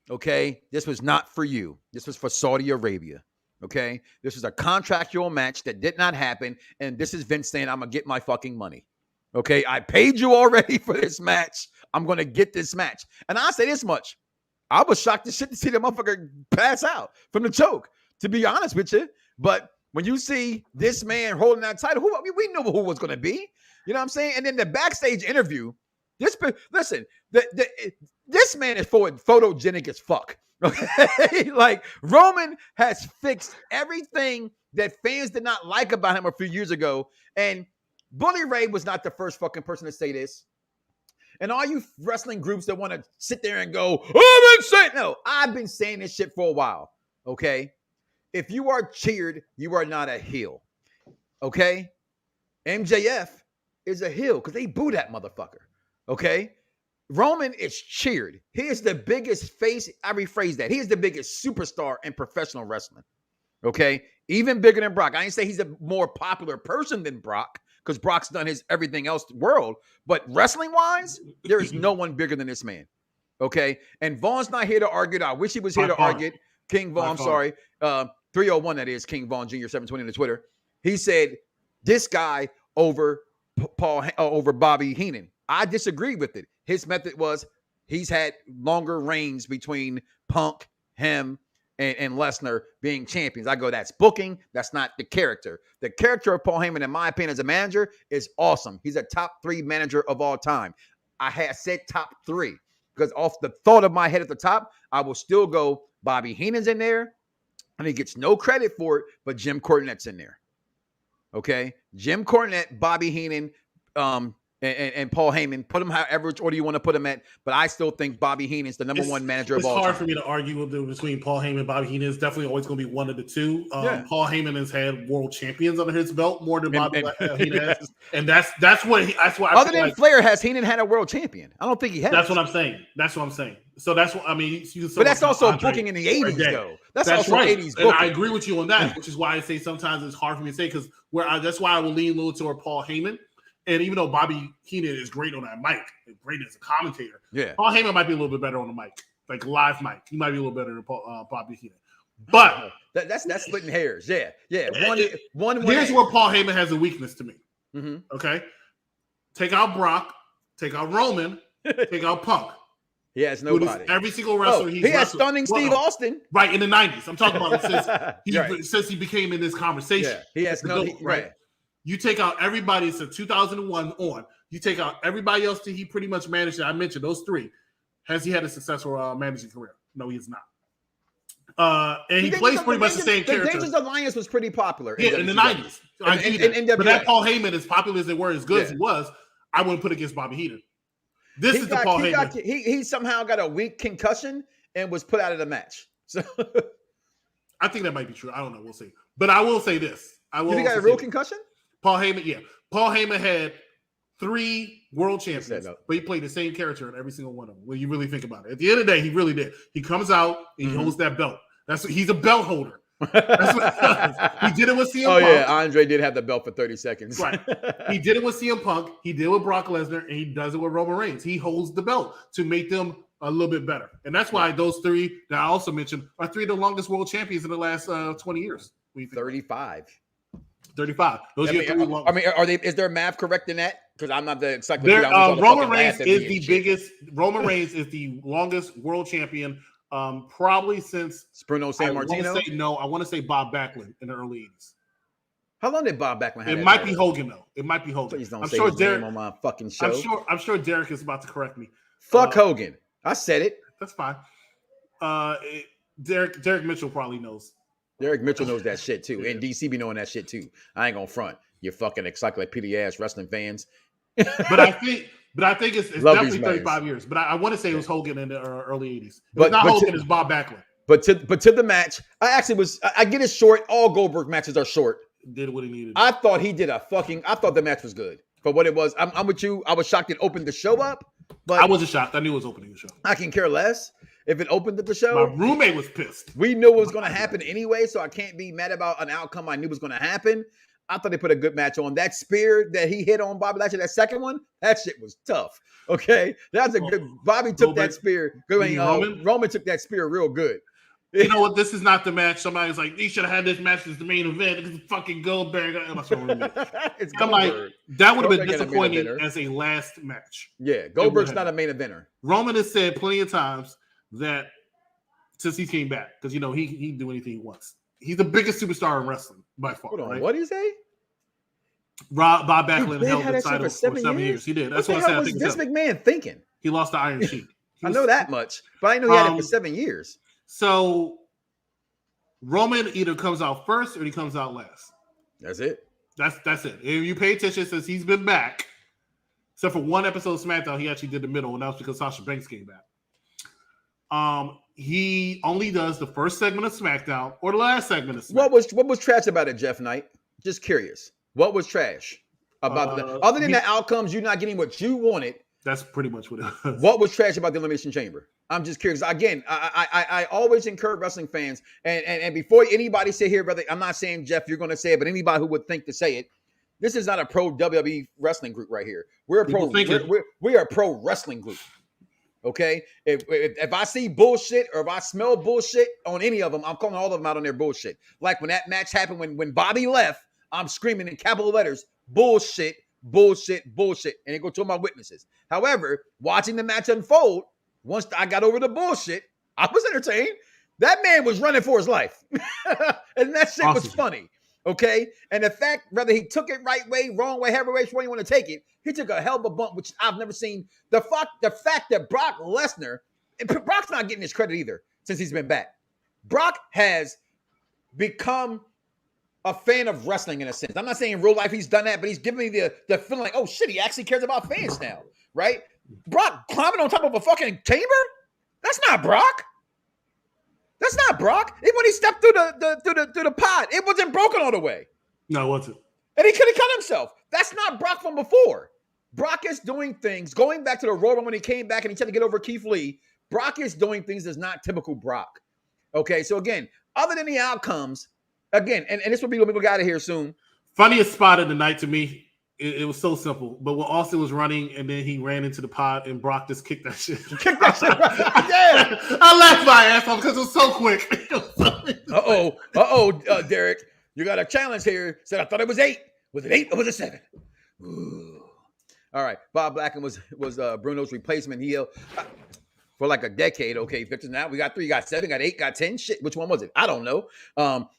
Okay? This was not for you. This was for Saudi Arabia. Okay? This was a contractual match that did not happen. And this is Vince saying, I'm going to get my fucking money. Okay? I paid you already for this match. I'm going to get this match. And I'll say this much. I was shocked as shit to see the motherfucker pass out from the choke, to be honest with you. But when you see this man holding that title, we knew who was going to be. You know what I'm saying? And then the backstage interview, this man is photogenic as fuck. Okay? Like, Roman has fixed everything that fans did not like about him a few years ago. And Bully Ray was not the first fucking person to say this. And all you wrestling groups that want to sit there and go, I've been saying this shit for a while. Okay? If you are cheered, you are not a heel. Okay? MJF is a heel because they boo that motherfucker. Okay? Roman is cheered. He is the biggest face. I rephrase that. He is the biggest superstar in professional wrestling. Okay? Even bigger than Brock. I ain't say he's a more popular person than Brock because Brock's done his everything else world. But wrestling-wise, there is no one bigger than this man. Okay? And Vaughn's not here to argue. I wish he was here to argue. King Vaughn, I'm sorry. 301, that is King Vaughn Jr. 720 on the Twitter. He said, this guy over Bobby Heenan. I disagree with it. His method was he's had longer reigns between Punk, him, and Lesnar being champions. I go, that's booking. That's not the character. The character of Paul Heyman, in my opinion, as a manager, is awesome. He's a top 3 manager of all time. I had said top 3 because off the thought of my head at the top, I will still go Bobby Heenan's in there, and he gets no credit for it, but Jim Cornette's in there. Okay? Jim Cornette, Bobby Heenan, and Paul Heyman, put them however order you want to put them at, but I still think Bobby Heenan's the number 1 manager of all time. It's hard for me to argue between Paul Heyman and Bobby Heenan. It's definitely always going to be one of the two. Paul Heyman has had world champions under his belt more than Bobby Heenan has, and that's why. Other than Flair, has Heenan had a world champion? I don't think he has. That's what I'm saying. So that's what I mean. But that's also booking in the 80s, though. That's also right. 80s booking. And I agree with you on that, which is why I say sometimes it's hard for me to say because that's why I will lean a little toward Paul Heyman. And even though Bobby Heenan is great on that mic, great as a commentator, Paul Heyman might be a little bit better on the mic, like live mic. He might be a little better than Bobby Heenan. But that's splitting hairs. Yeah. One. Here's where Paul Heyman has a weakness to me. Mm-hmm. Okay, take out Brock, take out Roman, take out Punk. He has nobody. Every single wrestler he has stunning Steve Austin. Right in the 90s. I'm talking about it since he became in this conversation. Yeah, he has right. You take out everybody since 2001 on. You take out everybody else that he pretty much managed. I mentioned those 3. Has he had a successful managing career? No, he has not. And he plays pretty much the same character. The Dangerous Alliance was pretty popular. In the 90s. But that Paul Heyman, as popular as they were, as good as he was, I wouldn't put against Bobby Heenan. This is the Paul Heyman. He somehow got a weak concussion and was put out of the match. So I think that might be true. I don't know. We'll see. But I will say this. You think he got a real concussion? Paul Heyman, yeah. Paul Heyman had 3 world champions, but he played the same character in every single one of them. When you really think about it, at the end of the day, he really did. He comes out and he holds that belt. He's a belt holder. That's what he does. He did it with CM Punk. Oh yeah, Andre did have the belt for 30 seconds. Right. He did it with CM Punk. He did it with Brock Lesnar, and he does it with Roman Reigns. He holds the belt to make them a little bit better, and that's why those 3 that I also mentioned are 3 of the longest world champions in the last 20 years. 35. 35. Those are they? Is there math correct in that? Because I'm not the encyclopedia. Roman Reigns is the biggest. Roman Reigns is the longest world champion, probably since Bruno Sammartino. I want to say Bob Backlund in the early 80s. How long did Bob Backlund have? It might be Hogan though. It might be Hogan. Please don't say his name on my fucking show. I'm sure Derek is about to correct me. Fuck Hogan. I said it. That's fine. Derek Mitchell probably knows. Derek Mitchell knows that shit too. And DC be knowing that shit too. I ain't gonna front. You fucking encyclopedia ass wrestling fans. But I think it's definitely 35 years. But I want to say it was Hogan in the early 80s. But not Hogan, it's Bob Backlund. But to the match, I get it short. All Goldberg matches are short. Did what he needed. I thought the match was good for what it was. I'm with you. I was shocked it opened the show up. But I wasn't shocked. I knew it was opening the show. I can care less if it opened up the show. My roommate was pissed. We knew it was going to happen anyway, so I can't be mad about an outcome I knew was going to happen. I thought they put a good match on. That spear that he hit on Bobby Lashley, that second one, that shit was tough. Okay, that's a good. Bobby took that spear. Roman took that spear real good. You know what? This is not the match. Somebody's like, "You should have had this match as the main event." It's fucking Goldberg. I'm like, that would have been disappointing as a last match. Yeah, Goldberg's not a main eventer. Roman has said plenty of times that since he came back, because he can do anything he wants. He's the biggest superstar in wrestling by far. Hold on, right? what do you say? Bob Backlund held the title for 7 years. He did. That's what I said. What was Vince McMahon thinking? He lost the Iron Sheik. I know that much, but I know he had it for 7 years. So Roman either comes out first or he comes out last. That's it. That's it. If you pay attention, since he's been back, except for one episode of SmackDown, he actually did the middle, and that was because Sasha Banks came back. He only does the first segment of SmackDown or the last segment of SmackDown. What was trash about it, Jeff Knight? Just curious. What was trash about other than the outcomes, you not getting what you wanted? That's pretty much what it was. What was trash about the Elimination Chamber? I'm just curious. Again, I always encourage wrestling fans, and before anybody say here, brother, I'm not saying, Jeff, you're going to say it, but anybody who would think to say it, this is not a pro WWE wrestling group right here. We're a pro wrestling group. Okay? If I see bullshit or if I smell bullshit on any of them, I'm calling all of them out on their bullshit. Like when that match happened, when Bobby left, I'm screaming in capital letters, bullshit, bullshit, bullshit. And it go to my witnesses. However, watching the match unfold, once I got over the bullshit, I was entertained. That man was running for his life. And that shit was funny. Okay? And the fact, whether he took it right way, wrong way, however way you want to take it, he took a hell of a bump, which I've never seen. The fact that Brock Lesnar, and Brock's not getting his credit either since he's been back. Brock has become a fan of wrestling in a sense. I'm not saying in real life he's done that, but he's giving me the feeling like, oh shit, he actually cares about fans now, right? Brock climbing on top of a fucking chamber? That's not Brock. That's not Brock. Even when he stepped through the pod, it wasn't broken all the way. No, it wasn't. And he could have cut himself. That's not Brock from before. Brock is doing things, going back to the Royal Rumble when he came back and he tried to get over Keith Lee. Brock is doing things that's not typical Brock. Okay, so again, other than the outcomes, again, and this will be when we got out of here soon. Funniest spot of the night to me, it was so simple. But when Austin was running and then he ran into the pod and Brock just kicked that shit. Kicked that shit right. Yeah. I laughed my ass off because it was so quick. Derek, you got a challenge here. Said I thought it was 8. Was it 8 or was it 7? Ooh. All right. Bob Backlund was Bruno's replacement heel for like a decade. Okay, Victor. Now we got 3, got 7, got 8, got 10. Shit, which one was it? I don't know.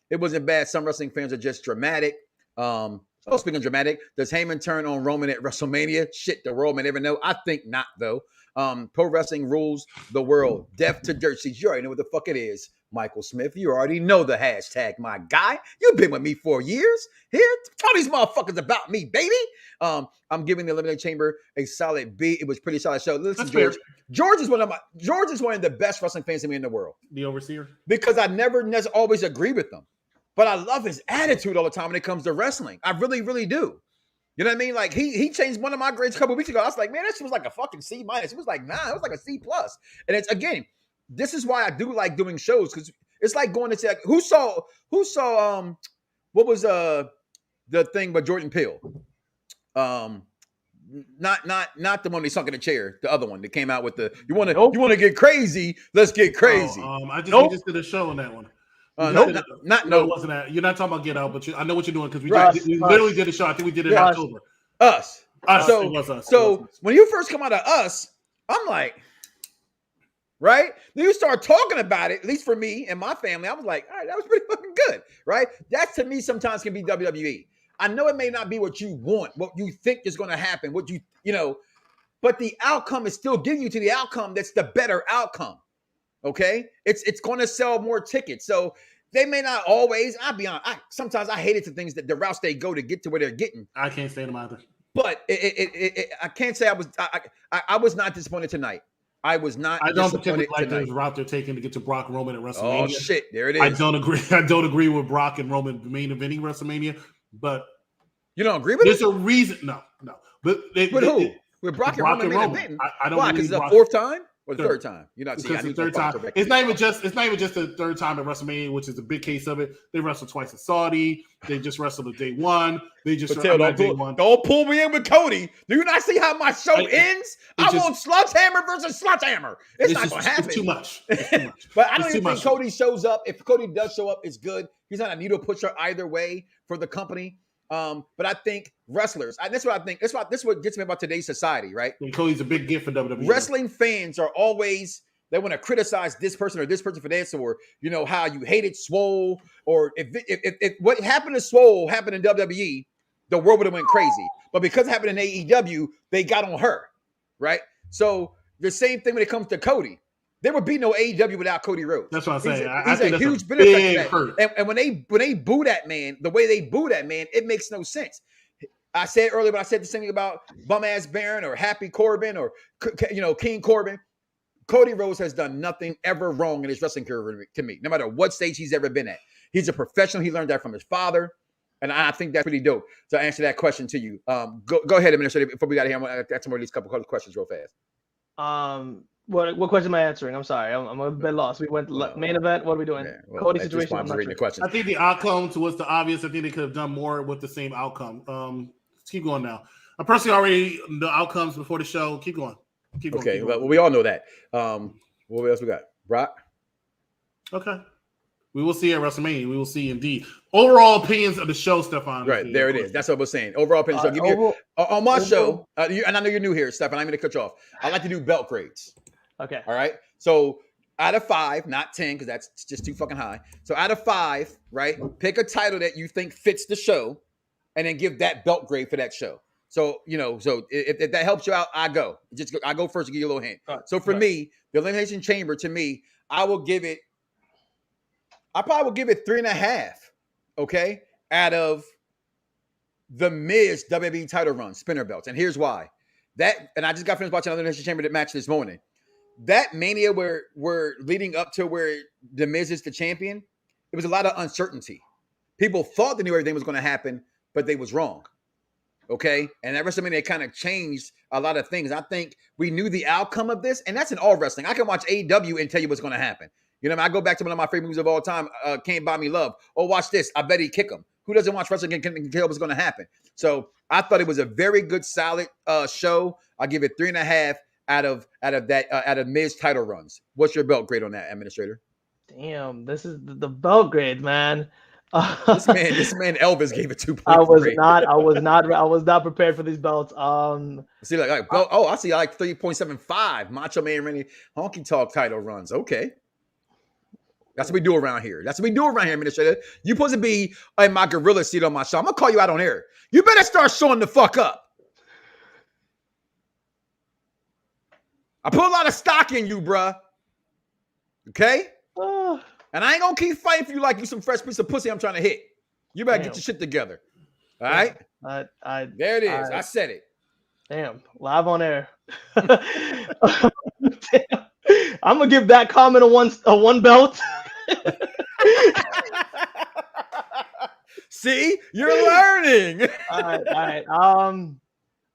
It wasn't bad. Some wrestling fans are just dramatic. Speaking of dramatic, does Heyman turn on Roman at WrestleMania? Shit, the world may never know. I think not, though. Pro wrestling rules the world. Death to dirt sheets. You already know what the fuck it is. Michael Smith, you already know the hashtag, my guy. You've been with me for years. Here, tell these motherfuckers about me, baby. I'm giving the Elimination Chamber a solid B. It was a pretty solid show. Listen, George. Fair. George is one of the best wrestling fans in the world. The overseer. Because I never always agree with them. But I love his attitude all the time when it comes to wrestling. I really, really do. You know what I mean? Like he changed one of my grades a couple of weeks ago. I was like, man, that shit was like a fucking C-. It was like, nah, it was like a C+. And it's, again, this is why I do like doing shows, because it's like going to say, like, who saw what was the thing with Jordan Peele? Not the one they sunk in the chair, the other one that came out with the you want to get crazy, let's get crazy. We just did a show on that one. No, it wasn't that. You're not talking about Get Out, but I know what you're doing because we literally did a show. I think we did it in October. Us. It was us. So when you first come out of Us, I'm like, right? Then you start talking about it, at least for me and my family. I was like, all right, that was pretty fucking good, right? That to me sometimes can be WWE. I know it may not be what you want, what you think is going to happen, what you know, but the outcome is still getting you to the outcome that's the better outcome. Okay, it's going to sell more tickets, so they may not always. I'll be honest. Sometimes I hated the things that the routes they go to get to where they're getting. I can't stand them either. But I can't say I was not disappointed tonight. I was not. I don't particularly like the route they're taking to get to Brock Roman at WrestleMania. Oh shit, there it is. I don't agree with Brock and Roman main eventing WrestleMania, but you don't agree with there's a reason. No. But who? With Brock and Roman main eventing? I don't. Why? Because it's the 4th time. Or the third time. You're not seeing the third time. It's not even just the third time at WrestleMania, which is a big case of it. They wrestled twice in Saudi. They just wrestled at day one. They just don't pull me in with Cody. Do you not see how my show ends? I want Sledgehammer versus Sledgehammer. It's not going to happen. It's too much. But I don't even think Cody shows up. If Cody does show up, it's good. He's not a needle pusher either way for the company. But I think wrestlers, that's what I think. This is what gets me about today's society, right? And Cody's a big gift for WWE. Wrestling fans are always, they want to criticize this person or this person for this, or how you hated Swole, or if what happened to Swole happened in WWE, the world would have went crazy. But because it happened in AEW, they got on her, right? So the same thing when it comes to Cody. There would be no AEW without Cody Rhodes. That's what I'm saying. He's a huge benefit to that. And when they boo that man, the way they boo that man, it makes no sense. I said earlier, but I said the same thing about bum ass Baron or Happy Corbin or King Corbin. Cody Rhodes has done nothing ever wrong in his wrestling career to me, no matter what stage he's ever been at. He's a professional. He learned that from his father, and I think that's pretty dope. To answer that question to you, go ahead, Administrator. Before we got here, I'm gonna ask some more of these couple questions real fast. What question am I answering? I'm sorry, I'm a bit lost. We went main event. What are we doing? Cody situation. I'm reading the questions. I think the outcome was the obvious. I think they could have done more with the same outcome. Let's keep going now. I personally already the outcomes before the show. Keep going. Okay, well, we all know that. What else we got? Brock. Okay. We will see at WrestleMania. We will see indeed. Overall opinions of the show, Stefan. Right, there it is. That's what we're saying. Overall opinions. So give me on my show, and I know you're new here, Stefan. I'm going to cut you off. I like to do belt grades. Okay. All right. So out of 5, not 10, because that's just too fucking high. So out of 5, right? Pick a title that you think fits the show, and then give that belt grade for that show. So if that helps you out, I go first to give you a little hint. So for me, the Elimination Chamber, to me, I probably will give it 3.5. Okay, out of the Miz WWE title run, spinner belts, and here's why. And I just got finished watching another Elimination Chamber match this morning. That Mania where we're leading up to where the Miz is the champion, it was a lot of uncertainty. People thought they knew everything was going to happen, but they was wrong. Okay, and at WrestleMania, it kind of changed a lot of things. I think we knew the outcome of this, and that's in all wrestling. I can watch AEW and tell you what's going to happen. I go back to one of my favorite movies of all time, Can't Buy Me Love. Oh, watch this. I bet he'd kick him. Who doesn't watch wrestling can tell what's going to happen? So I thought it was a very good, solid show. I'll give it 3.5 out of Miz title runs. What's your belt grade on that, Administrator? Damn, this is the belt grade, man. This man Elvis gave it 2.3. I was not prepared for these belts. I see like 3.75 Macho Man Randy Honky Talk title runs. Okay. That's what we do around here. Administrator. You supposed to be in my gorilla seat on my show. I'm gonna call you out on air. You better start showing the fuck up. I put a lot of stock in you, bruh. Okay? And I ain't gonna keep fighting for you like you some fresh piece of pussy I'm trying to hit. You better get your shit together. All right? There it is. I said it. Damn. Live on air. I'm gonna give that comment a one belt. See, you're learning. All right.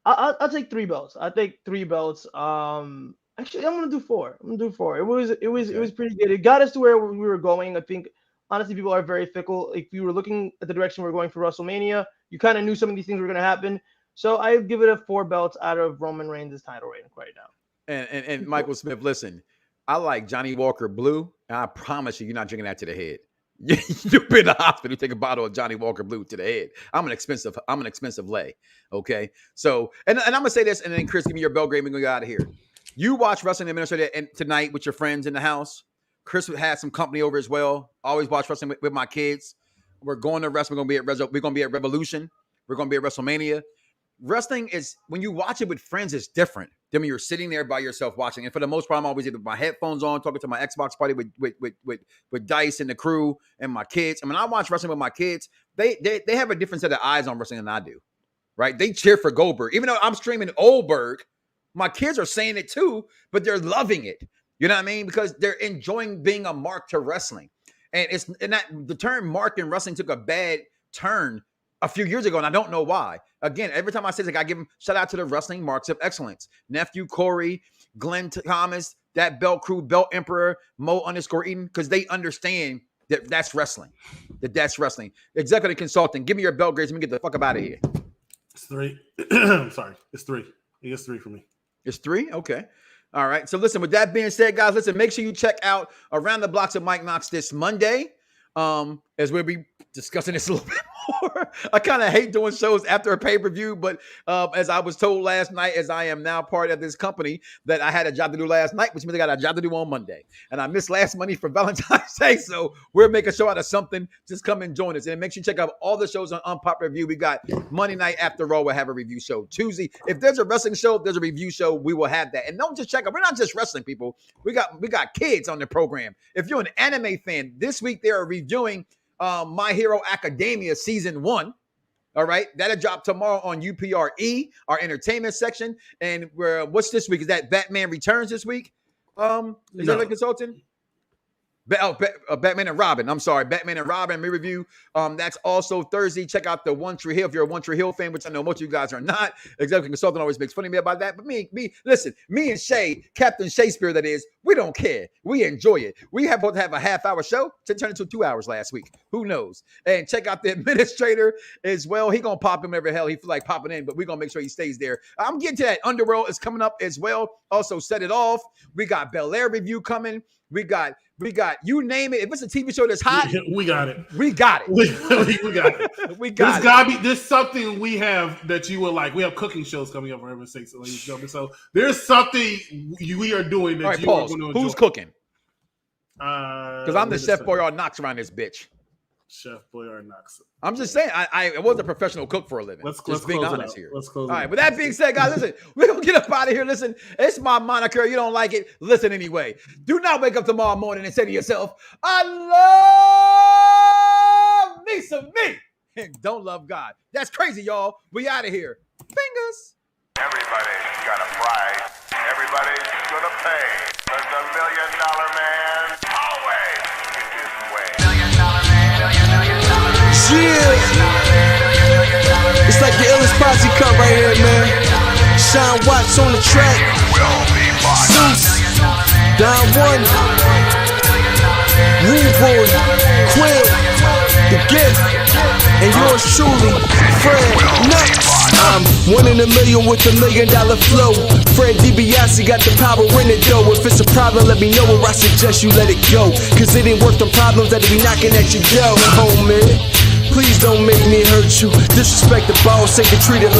I'll take 3 belts. I take 3 belts. Actually, I'm gonna do 4. It was pretty good. It got us to where we were going. I think honestly, people are very fickle. If you were looking at the direction we're going for WrestleMania, you kind of knew some of these things were gonna happen. So I give it a 4 belts out of Roman Reigns' title reign right now. And Michael Smith, listen, I like Johnny Walker Blue, and I promise you're not drinking that to the head. You've been to the hospital, take a bottle of Johnny Walker Blue to the head. I'm an expensive lay. Okay. So, and I'm gonna say this, and then Chris, give me your bell grade. We're gonna get out of here. You watch Wrestling Administrator tonight with your friends in the house. Chris had some company over as well. Always watch wrestling with my kids. We're going to wrestling. We're gonna be at Revolution. We're gonna be at WrestleMania. Wrestling is, when you watch it with friends, it's different than when you're sitting there by yourself watching. And for the most part, I'm always either with my headphones on, talking to my Xbox party with Dice and the crew and my kids. And when I watch wrestling with my kids, they have a different set of eyes on wrestling than I do, right? They cheer for Goldberg. Even though I'm streaming Oldberg, my kids are saying it too, but they're loving it. You know what I mean? Because they're enjoying being a mark to wrestling. And the term mark in wrestling took a bad turn a few years ago, and I don't know why. Again, every time I say this, I give them shout out to the wrestling marks of excellence. Nephew Corey, Glenn Thomas, that Belt Crew, Belt Emperor, Mo_Eden, because they understand that that's wrestling. That's wrestling. Executive consultant, give me your belt grades. Let me get the fuck up out of here. It's 3. I'm sorry. It's 3. It's 3 for me. It's 3? Okay. All right. So listen, with that being said, guys, listen, make sure you check out Around the Blocks of Mike Knoxxx this Monday. As we'll be discussing this a little bit more. I kind of hate doing shows after a pay-per-view, but as I was told last night, as I am now part of this company, that I had a job to do last night, which means I got a job to do on Monday. And I missed last Monday for Valentine's Day, so we'll make a show out of something. Just come and join us. And make sure you check out all the shows on Unpopular Review. We got Monday night after Raw, we'll have a review show. Tuesday, if there's a wrestling show, there's a review show, we will have that. And don't just check out. We're not just wrestling people. We got kids on the program. If you're an anime fan, this week they are reviewing My Hero Academia Season 1. All right. That'll drop tomorrow on UPRE, our entertainment section. And what's this week? Is that Batman Returns this week? Is that a consultant? Batman and Robin. I'm sorry. Batman and Robin review. That's also Thursday. Check out the One Tree Hill if you're a One Tree Hill fan, which I know most of you guys are not. Executive consultant always makes fun of me about that. But listen, me and Shay, Captain Shakespeare, that is, we don't care. We enjoy it. We have both have a half-hour show to turn into 2 hours last week. Who knows? And check out the administrator as well. He gonna pop him whenever hell he feel like popping in, but we're gonna make sure he stays there. I'm getting to that. Underworld is coming up as well. Also, Set It Off. We got Bel Air review coming. We got you name it. If it's a TV show that's hot, we got it. We got it. We got it. We got it. Gotta be, there's something we have that you will like. We have cooking shows coming up for heaven's sakes, ladies and gentlemen. So there's something we are doing that you are going to enjoy. Who's cooking? Because I'm the Chef Boyardee Knoxxx around this bitch. Chef Boyardee Knoxxx. I'm just saying, I was a professional cook for a living. Let's being honest here. Let's close. All right. With that being said, guys, listen, we're gonna get up out of here. Listen, it's my moniker. You don't like it? Listen anyway. Do not wake up tomorrow morning and say to yourself, "I love me some me," and don't love God. That's crazy, y'all. We out of here. Fingers. Everybody's got a price. Everybody's gonna pay. Cause the $1 million man always gets his way. $1 million man. Yeah. It's like the illest posse cut right here, man. Sean Watts on the track. Zeus, Don One, Rude Boy, Quill, The Gift, and yours truly, Fred Knoxxx. I'm 1 in a million with $1 million flow. Fred DiBiase got the power in it though. If it's a problem, let me know, or I suggest you let it go. Cause it ain't worth the problems that be knocking at your door, homie. Please don't make me hurt you. Disrespect the boss, ain't treated like